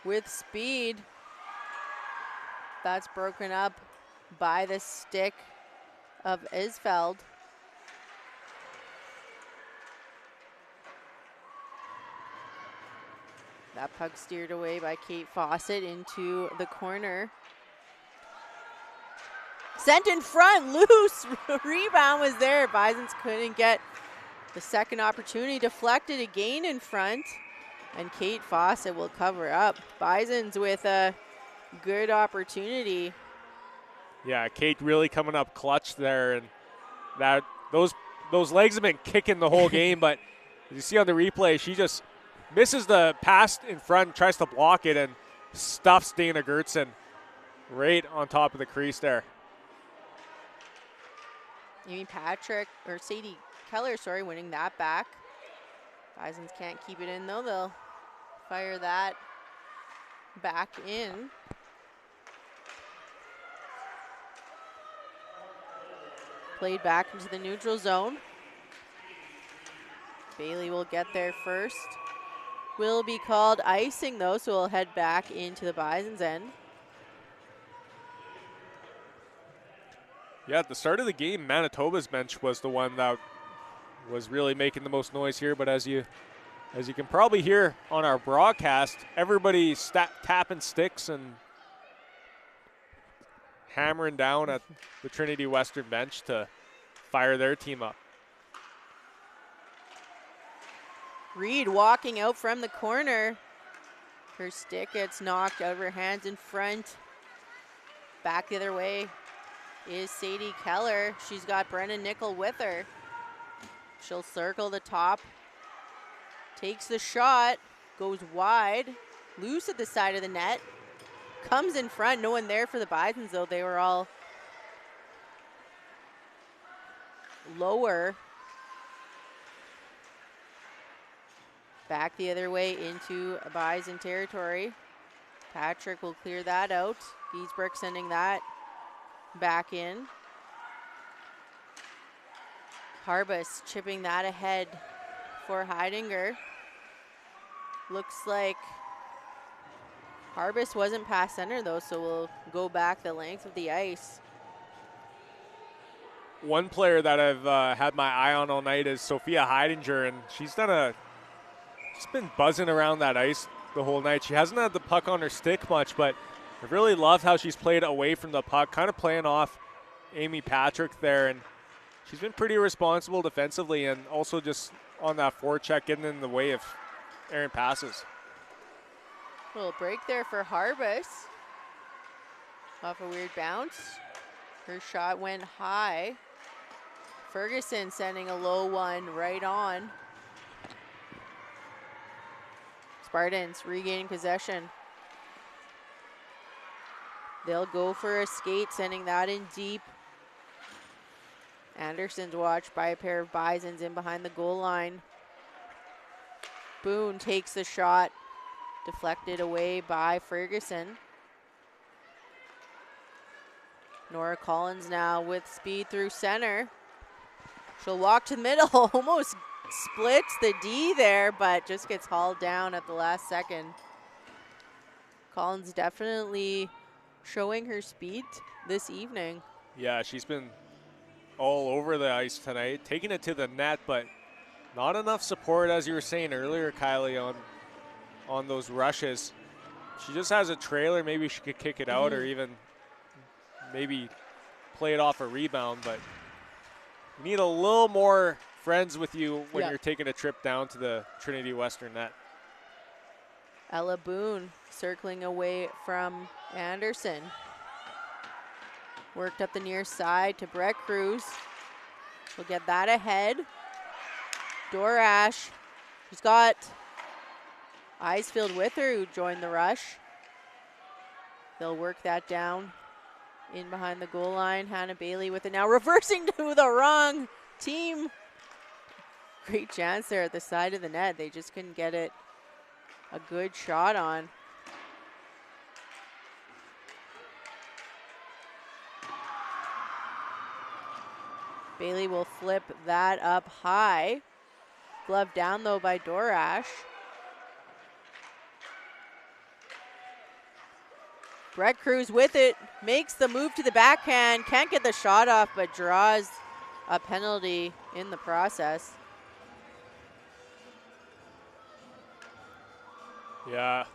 J: with speed. That's broken up by the stick of Isfeld. That puck steered away by Kate Fawcett into the corner. Sent in front, loose. Rebound was there. Bisons couldn't get the second opportunity. Deflected again in front, and Kate Fawcett will cover up. Bisons with a good opportunity.
K: Yeah, Kate really coming up clutch there, and that those legs have been kicking the whole game. But as you see on the replay, she just misses the pass in front, tries to block it, and stuffs Dana Gertzen right on top of the crease there.
J: Amy Patrick, or Sadie Keller, sorry, winning that back. Bisons can't keep it in though. They'll fire that back in. Played back into the neutral zone. Bailey will get there first. Will be called icing though, so we'll head back into the Bisons end.
K: Yeah, at the start of the game, Manitoba's bench was the one that was really making the most noise here. But as you can probably hear on our broadcast, everybody's tapping sticks and hammering down at the Trinity Western bench to fire their team up.
J: Reed walking out from the corner. Her stick gets knocked out of her hands in front. Back the other way is Sadie Keller. She's got Brennan Nickel with her. She'll circle the top. Takes the shot. Goes wide. Loose at the side of the net. Comes in front. No one there for the Bisons, though. They were all lower. Back the other way into Bison territory. Patrick will clear that out. Giesbrecht sending that back in. Harbus chipping that ahead for Heidinger. Looks like Harbus wasn't past center though, so we'll go back the length of the ice.
K: One player that I've had my eye on all night is Sophia Heidinger, and she's been buzzing around that ice the whole night. She hasn't had the puck on her stick much, but I really loved how she's played away from the puck, kind of playing off Amy Patrick there, and she's been pretty responsible defensively and also just on that forecheck, getting in the way of errant passes.
J: Little break there for Harbus. Off a weird bounce. Her shot went high. Ferguson sending a low one right on. Spartans regaining possession. They'll go for a skate, sending that in deep. Anderson's watched by a pair of Bisons in behind the goal line. Boone takes the shot, deflected away by Ferguson. Nora Collins now with speed through center. She'll walk to the middle, almost splits the D there, but just gets hauled down at the last second. Collins definitely showing her speed this evening.
K: Yeah, she's been all over the ice tonight, taking it to the net, but not enough support, as you were saying earlier, Kylie, on those rushes. She just has a trailer. Maybe she could kick it out or even maybe play it off a rebound, but you need a little more friends with you when you're taking a trip down to the Trinity Western net.
J: Ella Boone circling away from Anderson. Worked up the near side to Brett Cruz. We'll get that ahead. Dorash. She's got Eisfield with her, who joined the rush. They'll work that down in behind the goal line. Hannah Bailey with it now, reversing to the wrong team. Great chance there at the side of the net. They just couldn't get it a good shot on. Bailey will flip that up high. Glove down though by Dorash. Brett Cruz with it, makes the move to the backhand, can't get the shot off, but draws a penalty in the process.
K: Yeah,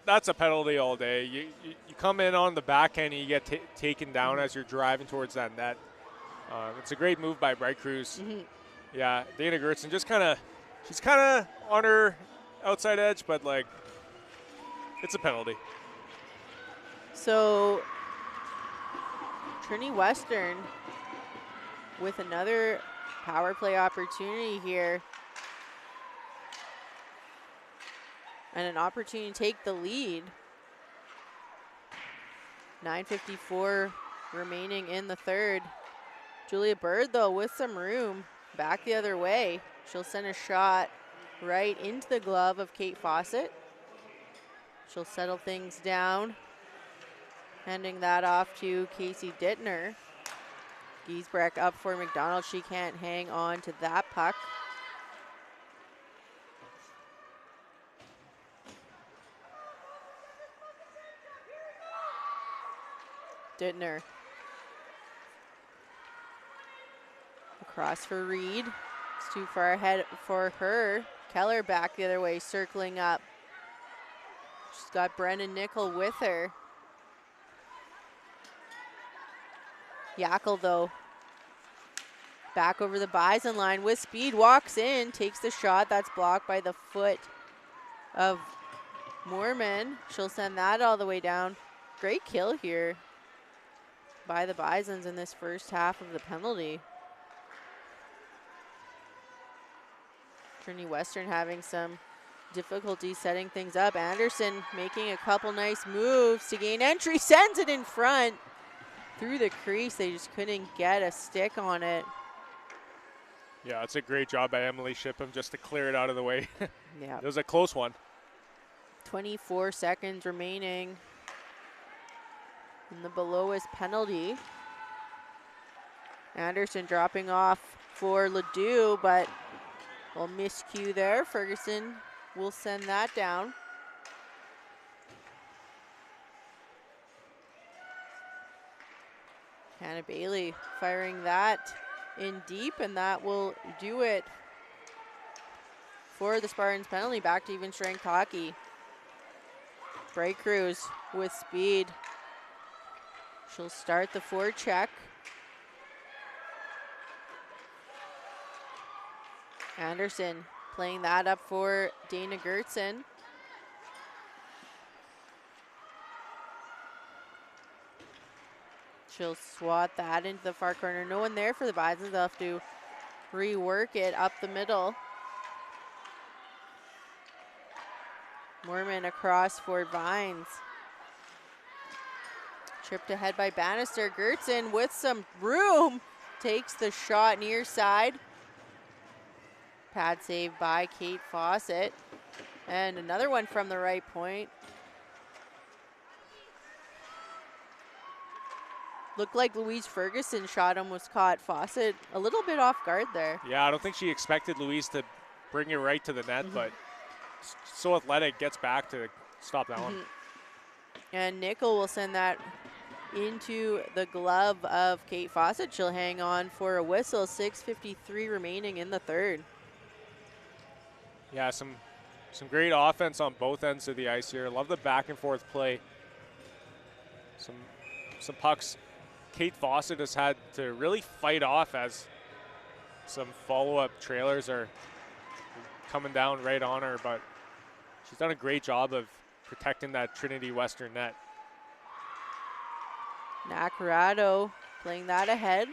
K: that's a penalty all day. You come in on the backhand and you get taken down as you're driving towards that net. It's a great move by Bright Cruz. Yeah, Dana Gertzen she's kind of on her outside edge, but like, it's a penalty.
J: So Trinity Western with another power play opportunity here. And an opportunity to take the lead. 9:54 remaining in the third. Julia Bird, though, with some room, back the other way. She'll send a shot right into the glove of Kate Fawcett. She'll settle things down, handing that off to Casey Dittner. Giesbrecht up for McDonald. She can't hang on to that puck. Dittner Across for Reed. It's too far ahead for her. Keller back the other way, circling up. She's got Brennan Nickel with her. Yackel, though, back over the Bison line with speed, walks in, takes the shot. That's blocked by the foot of Moorman. She'll send that all the way down. Great kill here by the Bisons in this first half of the penalty. Trinity Western having some difficulty setting things up. Anderson making a couple nice moves to gain entry, sends it in front through the crease. They just couldn't get a stick on it.
K: Yeah, it's a great job by Emily Shipham just to clear it out of the way.
J: Yeah.
K: It was a close one.
J: 24 seconds remaining in the Belois penalty. Anderson dropping off for Ledoux, but a miscue there. Ferguson will send that down. Hannah Bailey firing that in deep, and that will do it for the Spartans penalty. Back to even strength hockey. Bray Cruz with speed. She'll start the forecheck. Anderson playing that up for Dana Gertson. She'll swat that into the far corner. No one there for the Bisons. They'll have to rework it up the middle. Moorman across for Vines. Tripped ahead by Bannister. Gertson with some room takes the shot near side. Pad save by Kate Fawcett. And another one from the right point. Looked like Louise Ferguson shot almost caught Fawcett a little bit off guard there.
K: Yeah, I don't think she expected Louise to bring it right to the net, but so athletic, gets back to stop that one.
J: And Nickel will send that into the glove of Kate Fawcett. She'll hang on for a whistle. 6:53 remaining in the third.
K: Yeah, some great offense on both ends of the ice here. Love the back and forth play. Some pucks Kate Fawcett has had to really fight off as some follow-up trailers are coming down right on her, but she's done a great job of protecting that Trinity Western net.
J: Nacarado playing that ahead.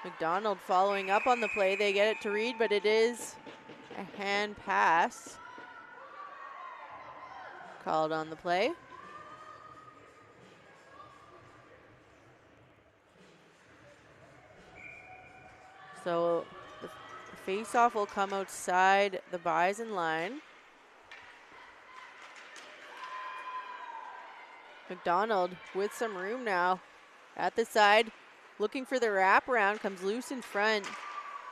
J: McDonald following up on the play. They get it to Reed, but it is a hand pass called on the play. So the face-off will come outside the Bison line. McDonald with some room now at the side, looking for the wraparound, comes loose in front.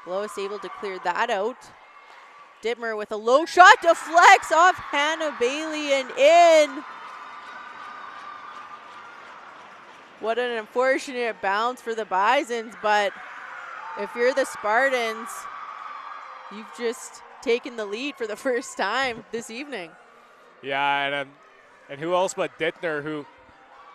J: Lois able to clear that out. Dittmer with a low shot, deflects off Hannah Bailey and in. What an unfortunate bounce for the Bisons, but if you're the Spartans, you've just taken the lead for the first time this evening.
K: Yeah, and who else but Dittner, who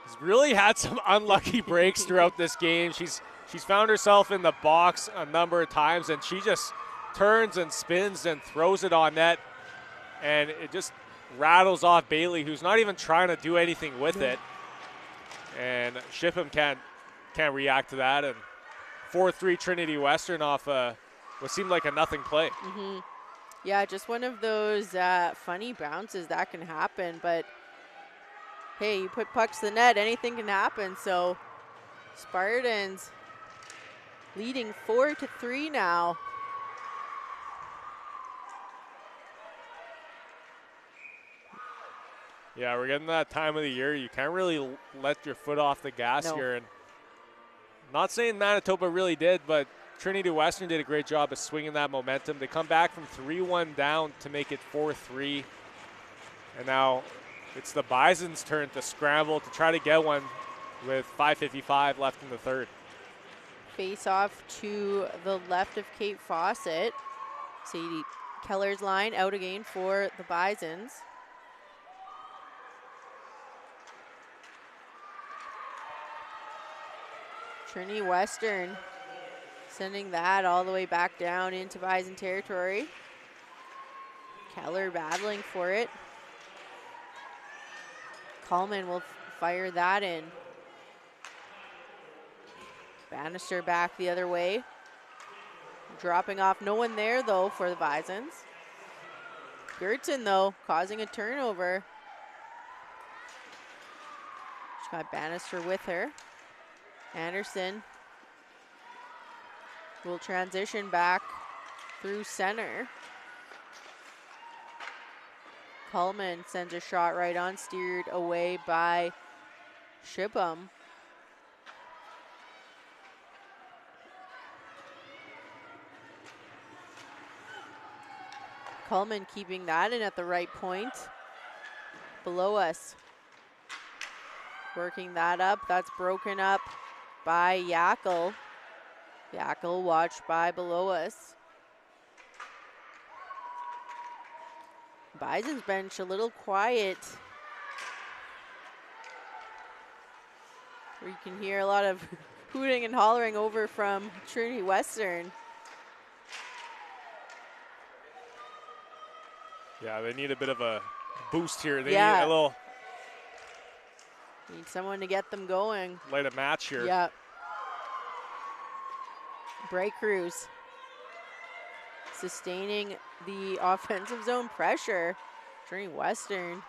K: has really had some unlucky breaks throughout this game. She's found herself in the box a number of times, and she just turns and spins and throws it on net, and it just rattles off Bailey, who's not even trying to do anything with it. And Shipham can't react to that, and 4-3 Trinity Western off what seemed like a nothing play.
J: Yeah, just one of those funny bounces that can happen, but hey, you put pucks to the net, anything can happen. So Spartans leading 4-3 now.
K: Yeah, we're getting that time of the year. You can't really let your foot off the gas here. And not saying Manitoba really did, but Trinity Western did a great job of swinging that momentum. They come back from 3-1 down to make it 4-3. And now it's the Bison's turn to scramble to try to get one with 5:55 left in the third.
J: face off to the left of Kate Fawcett. Sadie Keller's line out again for the Bisons. Trinity Western sending that all the way back down into Bison territory. Keller battling for it. Coleman will fire that in. Bannister back the other way. Dropping off, no one there though for the Bisons. Gertson though, causing a turnover. She's got Bannister with her. Anderson will transition back through center. Coleman sends a shot right on, steered away by Shipham. Coleman keeping that in at the right point. Below us. Working that up. That's broken up by Yackel. Yackel watched by below us. Bison's bench a little quiet. You can hear a lot of hooting and hollering over from Trinity Western.
K: Yeah, they need a bit of a boost here. They need a little.
J: Need someone to get them going.
K: Light a match here.
J: Yep. Bray Cruz sustaining the offensive zone pressure. Trinity Western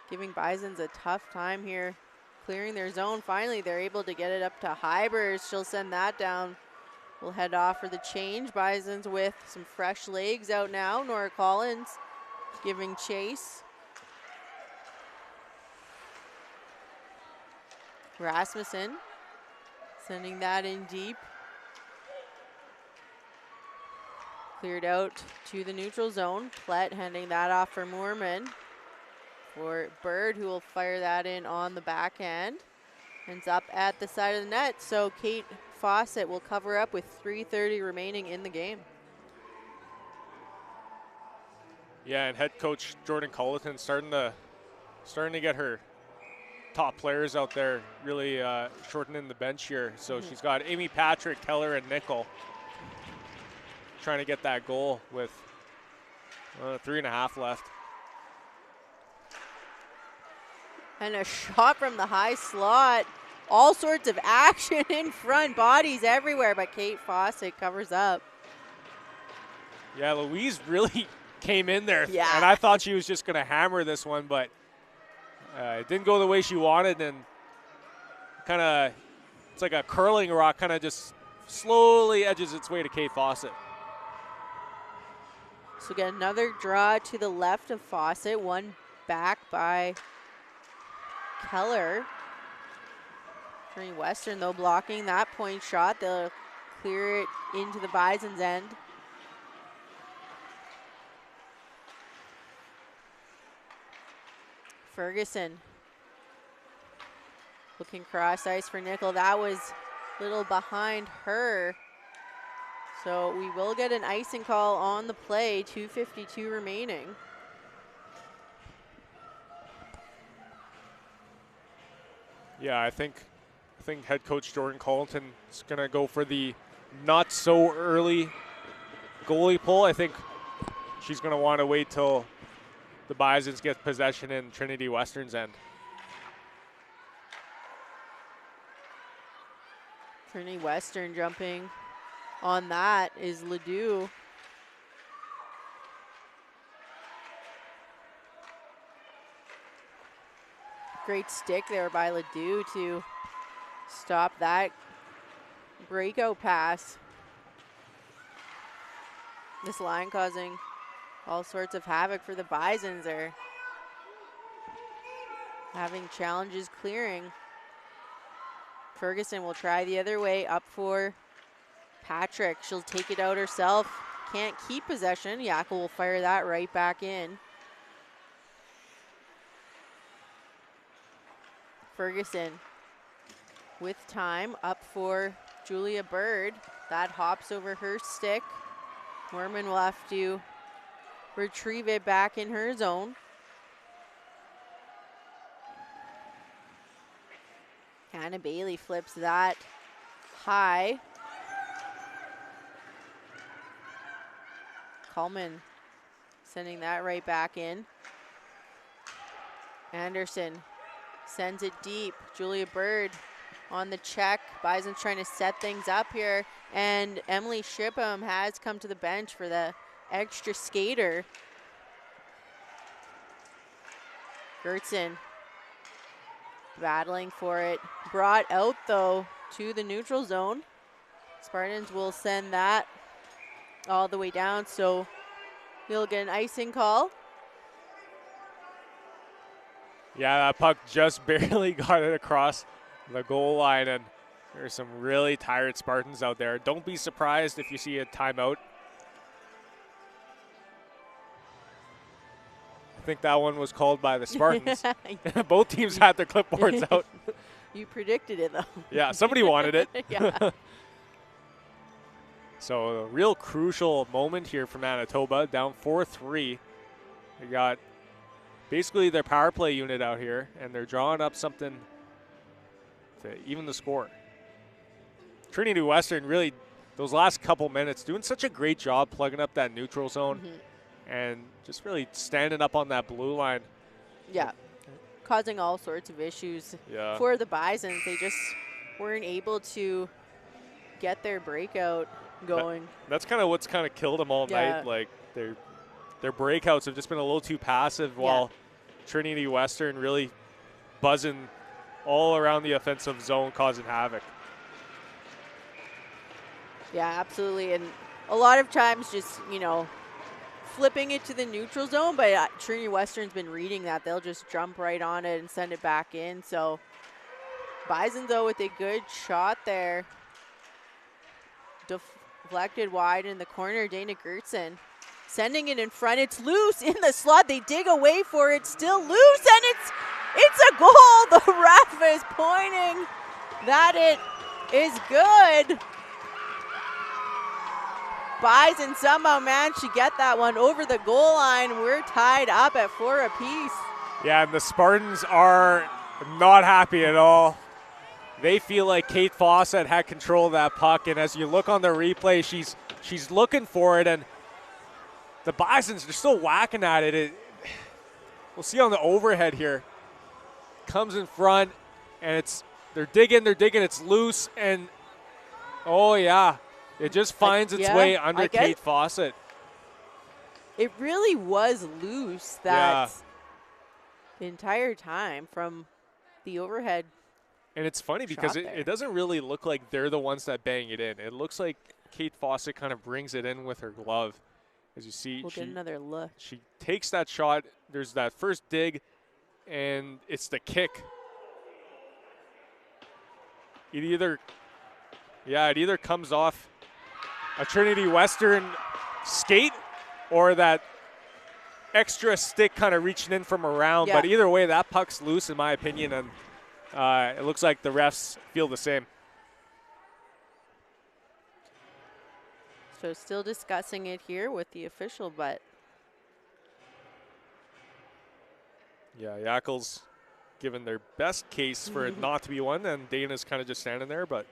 J: giving Bisons a tough time here. Clearing their zone. Finally, they're able to get it up to Hybers. She'll send that down. We'll head off for the change. Bisons with some fresh legs out now. Nora Collins giving chase. Rasmussen sending that in deep. Cleared out to the neutral zone. Plett handing that off for Moorman. For Bird, who will fire that in on the backhand. Ends up at the side of the net. So Kate Fawcett will cover up with 3:30 remaining in the game.
K: Yeah, and head coach Jordan Culleton starting to get her top players out there, really shortening the bench here. So she's got Amy Patrick, Keller, and Nickel trying to get that goal with 3.5 left.
J: And a shot from the high slot. All sorts of action in front, bodies everywhere, but Kate Fawcett covers up.
K: Yeah, Louise really came in there,
J: yeah.
K: And I thought she was just going to hammer this one, but it didn't go the way she wanted, and kind of, it's like a curling rock, kind of just slowly edges its way to Kate Fawcett.
J: So we get another draw to the left of Fawcett, one back by Keller. Trinity Western, though, blocking that point shot. They'll clear it into the Bison's end. Ferguson looking cross ice for Nickel. That was a little behind her. So we will get an icing call on the play, 2:52 remaining.
K: Yeah, I think head coach Jordan Culleton is going to go for the not so early goalie pull. I think she's going to want to wait till the Bisons get possession in Trinity Western's end.
J: Trinity Western jumping on that is Ledoux. Great stick there by Ledoux to stop that breakout pass. This line causing all sorts of havoc for the Bisons. They're having challenges clearing. Ferguson will try the other way, up for Patrick. She'll take it out herself. Can't keep possession. Yackel will fire that right back in. Ferguson with time, up for Julia Bird. That hops over her stick. Mormon will have to retrieve it back in her zone. Hannah Bailey flips that high. Coleman sending that right back in. Anderson sends it deep. Julia Bird on the check. Bison's trying to set things up here. And Emily Shipham has come to the bench for the extra skater. Gertson battling for it. Brought out, though, to the neutral zone. Spartans will send that all the way down, so he'll get an icing call.
K: Yeah, that puck just barely got it across the goal line, and there's some really tired Spartans out there. Don't be surprised if you see a timeout. I think that one was called by the Spartans. Both teams had their clipboards out.
J: You predicted it, though.
K: Yeah, somebody wanted it.
J: Yeah.
K: So a real crucial moment here for Manitoba, down 4-3. They got basically their power play unit out here, and they're drawing up something to even the score. Trinity Western really, those last couple minutes, doing such a great job plugging up that neutral zone and just really standing up on that blue line.
J: Yeah, causing all sorts of issues for the Bisons. They just weren't able to get their breakout going.
K: That's kind of what's kind of killed them all night. Like their breakouts have just been a little too passive, while Trinity Western really buzzing all around the offensive zone, causing havoc.
J: Yeah, absolutely. And a lot of times just, you know, flipping it to the neutral zone, but Trinity Western's been reading that. They'll just jump right on it and send it back in. So Bison, though, with a good shot there. Deflected wide in the corner. Dana Gertson sending it in front. It's loose in the slot. They dig away for it. Still loose, and it's a goal. The ref is pointing that it is good. Bison somehow managed to get that one over the goal line. We're tied up at 4 apiece.
K: Yeah, and the Spartans are not happy at all. They feel like Kate Fawcett had control of that puck, and as you look on the replay, she's looking for it, and the Bisons are still whacking at it. We'll see on the overhead here. Comes in front, and they're digging, it's loose, and oh yeah, it just finds its way under Kate Fawcett.
J: It really was loose that the entire time from the overhead.
K: And it's funny because it doesn't really look like they're the ones that bang it in. It looks like Kate Fawcett kind of brings it in with her glove. As you see,
J: we'll get another look.
K: She takes that shot. There's that first dig, and it's the kick. It either comes off a Trinity Western skate or that extra stick kind of reaching in from around. But either way, that puck's loose in my opinion, and it looks like the refs feel the same.
J: So still discussing it here with the official, but.
K: Yeah, Yackel's given their best case for it not to be one, and Dana's kind of just standing there. But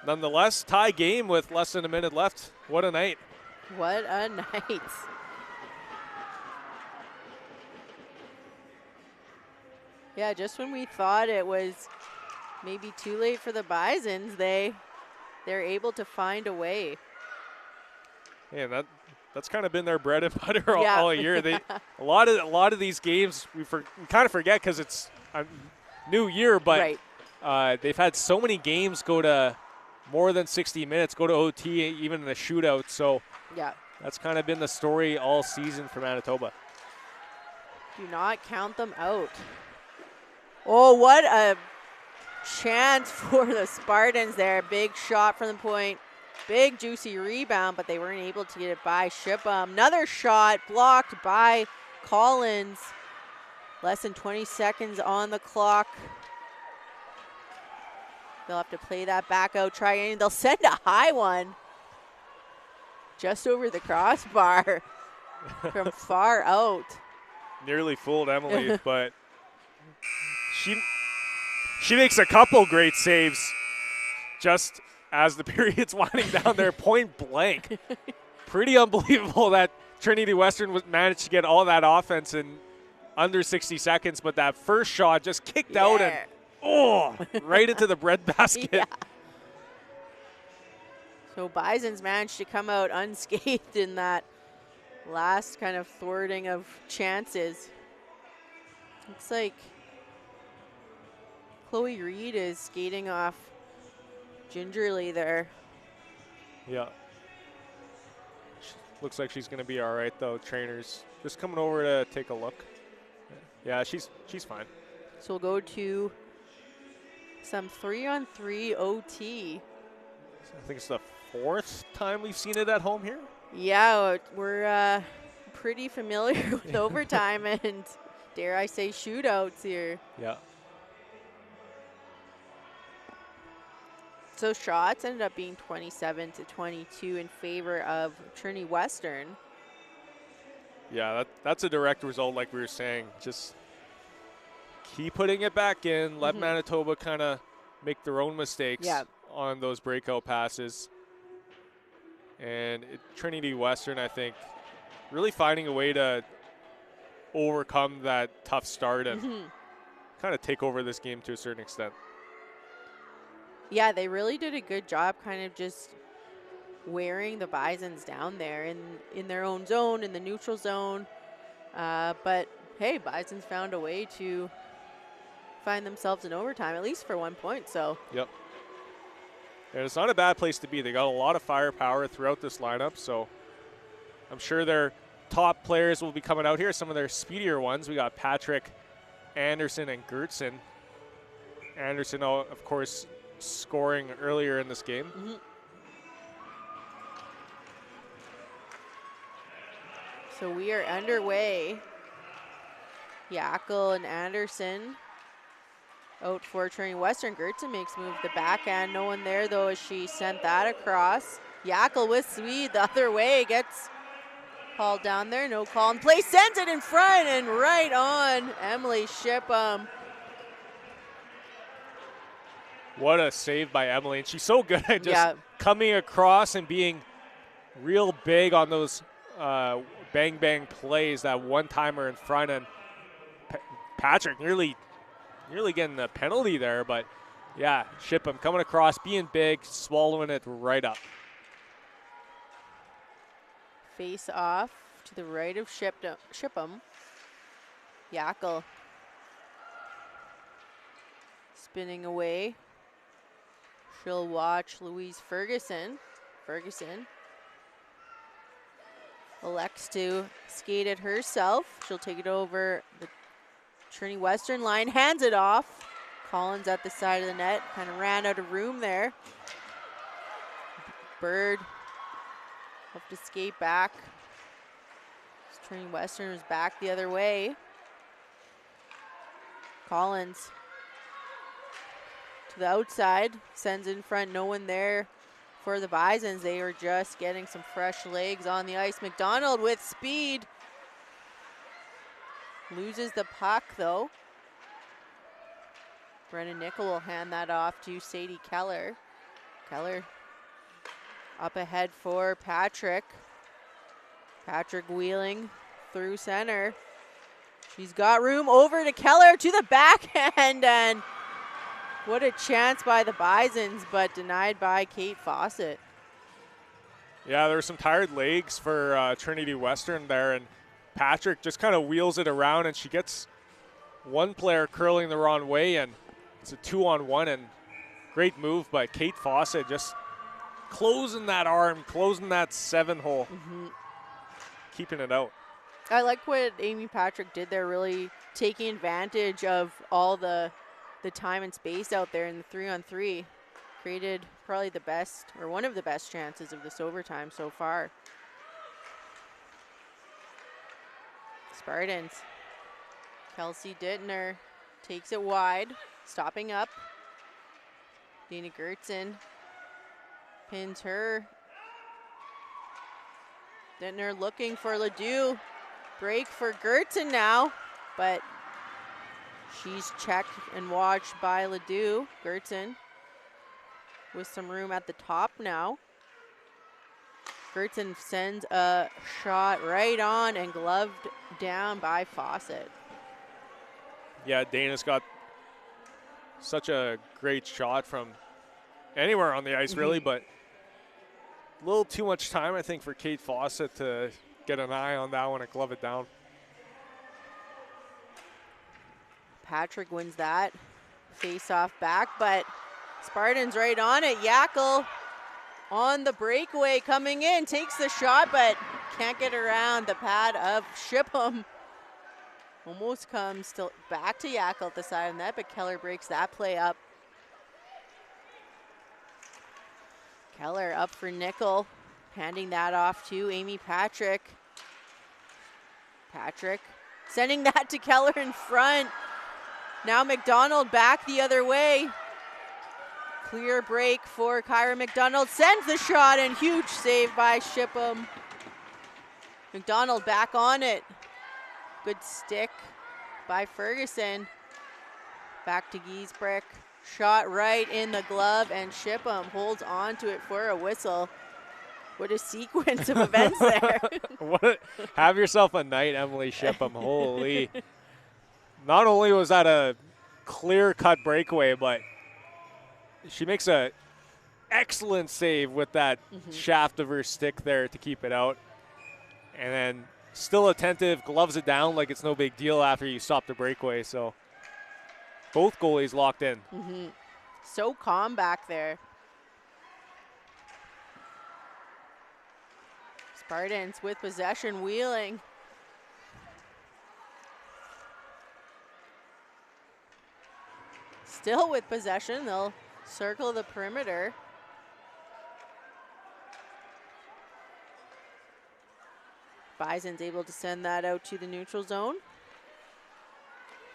K: nonetheless, tie game with less than a minute left. What a night.
J: What a night. Yeah, just when we thought it was maybe too late for the Bisons, they're able to find a way.
K: Yeah, that's kind of been their bread and butter all year. A lot of these games we kind of forget because it's a new year, but they've had so many games go to more than 60 minutes, go to OT, even in a shootout. So that's kind of been the story all season for Manitoba.
J: Do not count them out. Oh, what a chance for the Spartans there. Big shot from the point. Big juicy rebound, but they weren't able to get it by Shipham. Another shot blocked by Collins. Less than 20 seconds on the clock. They'll have to play that back out, try and they'll send a high one just over the crossbar from far out.
K: Nearly fooled Emily, but she makes a couple great saves just as the period's winding down there, point blank. Pretty unbelievable that Trinity Western managed to get all that offense in under 60 seconds, but that first shot just kicked out and right into the breadbasket.
J: Yeah. So Bisons managed to come out unscathed in that last kind of thwarting of chances. Looks like Chloe Reed is skating off gingerly there.
K: Yeah. Looks like she's going to be all right, though. Trainers just coming over to take a look. Yeah, she's fine.
J: So we'll go to some 3-on-3 OT.
K: I think it's the 4th time we've seen it at home here.
J: Yeah, we're pretty familiar with overtime and, dare I say, shootouts here.
K: Yeah.
J: So shots ended up being 27-22 in favor of Trinity Western.
K: Yeah, that's a direct result, like we were saying. Just keep putting it back in. Let Manitoba kind of make their own mistakes on those breakout passes. And Trinity Western, I think, really finding a way to overcome that tough start and kind of take over this game to a certain extent.
J: Yeah, they really did a good job kind of just wearing the Bisons down there in their own zone, in the neutral zone. But, hey, Bisons found a way to find themselves in overtime, at least for 1 point. So.
K: Yep. And it's not a bad place to be. They got a lot of firepower throughout this lineup, so I'm sure their top players will be coming out here. Some of their speedier ones. We got Patrick, Anderson, and Gertson. Anderson, of course, scoring earlier in this game.
J: So we are underway. Yackel and Anderson out for Trinity Western. Gertson makes move the backhand. No one there, though, as she sent that across. Yackel with Swede the other way. Gets called down there. No call in play. Sends it in front and right on Emily Shipham.
K: What a save by Emily. And she's so good at just coming across and being real big on those bang-bang plays, that one-timer in front. And Patrick nearly getting the penalty there. But, yeah, Shipham coming across, being big, swallowing it right up.
J: Face off to the right of Shipham. Yackel spinning away. She'll watch Louise Ferguson. Ferguson elects to skate it herself. She'll take it over the Trinity Western line, hands it off. Collins at the side of the net, kind of ran out of room there. Bird have to skate back. Trinity Western was back the other way. Collins to the outside, sends in front, no one there for the Bisons. They are just getting some fresh legs on the ice. McDonald with speed. Loses the puck though. Brennan Nickel will hand that off to Sadie Keller. Keller up ahead for Patrick. Patrick wheeling through center. She's got room over to Keller to the backhand, and what a chance by the Bisons, but denied by Kate Fawcett.
K: Yeah, there were some tired legs for Trinity Western there, and Patrick just kind of wheels it around, and she gets one player curling the wrong way, and it's a 2-on-1, and great move by Kate Fawcett, just closing that arm, closing that 7-hole, keeping it out.
J: I like what Amy Patrick did there, really taking advantage of all the time and space out there in the 3-on-3. Created probably the best, or one of the best chances of this overtime so far. Spartans. Kelsey Dittner takes it wide, stopping up. Dana Gertzen pins her. Dentner looking for Ledoux. Break for Gertzen now, but she's checked and watched by Ledoux. Gertzen with some room at the top now. Gertzen sends a shot right on and gloved down by Fawcett.
K: Yeah, Dana's got such a great shot from anywhere on the ice, really, but a little too much time, I think, for Kate Fawcett to get an eye on that one and glove it down.
J: Patrick wins that face-off back, but Spartans right on it. Yackel on the breakaway coming in, takes the shot, but can't get around the pad of Shipham. Almost comes still back to Yackel at the side of the net, but Keller breaks that play up. Keller up for Nickel, handing that off to Amy Patrick. Patrick sending that to Keller in front. Now McDonald back the other way. Clear break for Kyra McDonald, sends the shot and huge save by Shipham. McDonald back on it. Good stick by Ferguson. Back to Giesbrecht. Shot right in the glove, and Shipham holds on to it for a whistle. What a sequence of events there.
K: Have yourself a night, Emily Shipham. Holy. Not only was that a clear-cut breakaway, but she makes a excellent save with that shaft of her stick there to keep it out. And then still attentive, gloves it down like it's no big deal after you stop the breakaway. So both goalies locked in.
J: So calm back there. Spartans with possession, Wheeling. Still with possession, they'll circle the perimeter. Bison's able to send that out to the neutral zone.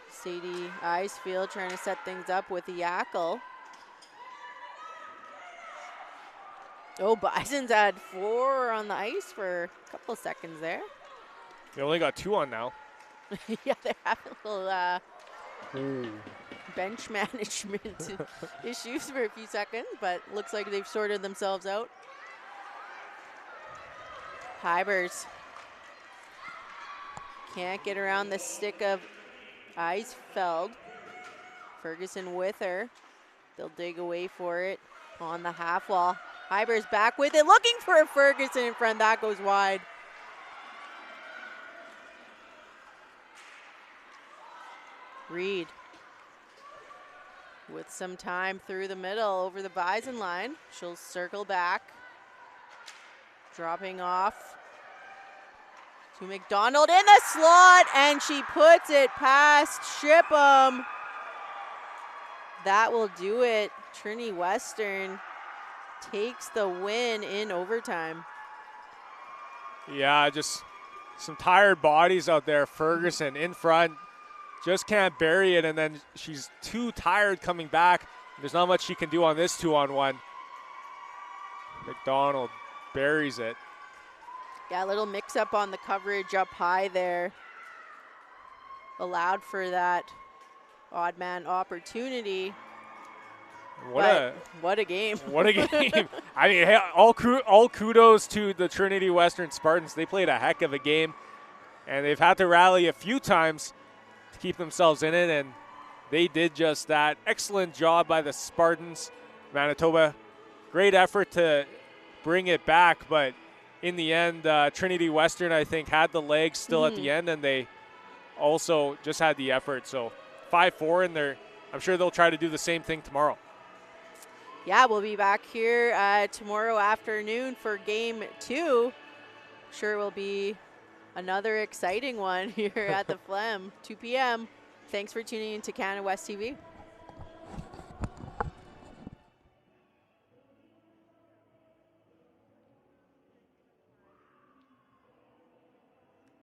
J: Sadie Icefield trying to set things up with Yackel. Oh, Bison's had 4 on the ice for a couple seconds there.
K: They only got 2 on now.
J: Yeah, they're having a little bench management issues for a few seconds, but looks like they've sorted themselves out. Hybers can't get around the stick of Eisfeld. Ferguson with her. They'll dig away for it on the half wall. Hybers back with it, looking for a Ferguson in front. That goes wide. Reed with some time through the middle over the Bison line. She'll circle back. Dropping off to McDonald in the slot, and she puts it past Shipham. That will do it. Trinity Western takes the win in overtime.
K: Yeah, just some tired bodies out there. Ferguson in front, just can't bury it, and then she's too tired coming back. There's not much she can do on this 2-on-1. McDonald buries it.
J: Yeah, a little mix-up on the coverage up high there. Allowed for that odd man opportunity. What a game.
K: What a game. I mean, hey, all kudos to the Trinity Western Spartans. They played a heck of a game, and they've had to rally a few times to keep themselves in it, and they did just that. Excellent job by the Spartans. Manitoba, great effort to bring it back, but in the end, Trinity Western, I think, had the legs still at the end, and they also just had the effort. So 5-4, and I'm sure they'll try to do the same thing tomorrow.
J: Yeah, we'll be back here tomorrow afternoon for game 2. Sure will be another exciting one here at the Phlegm, 2 p.m. Thanks for tuning in to Canada West TV.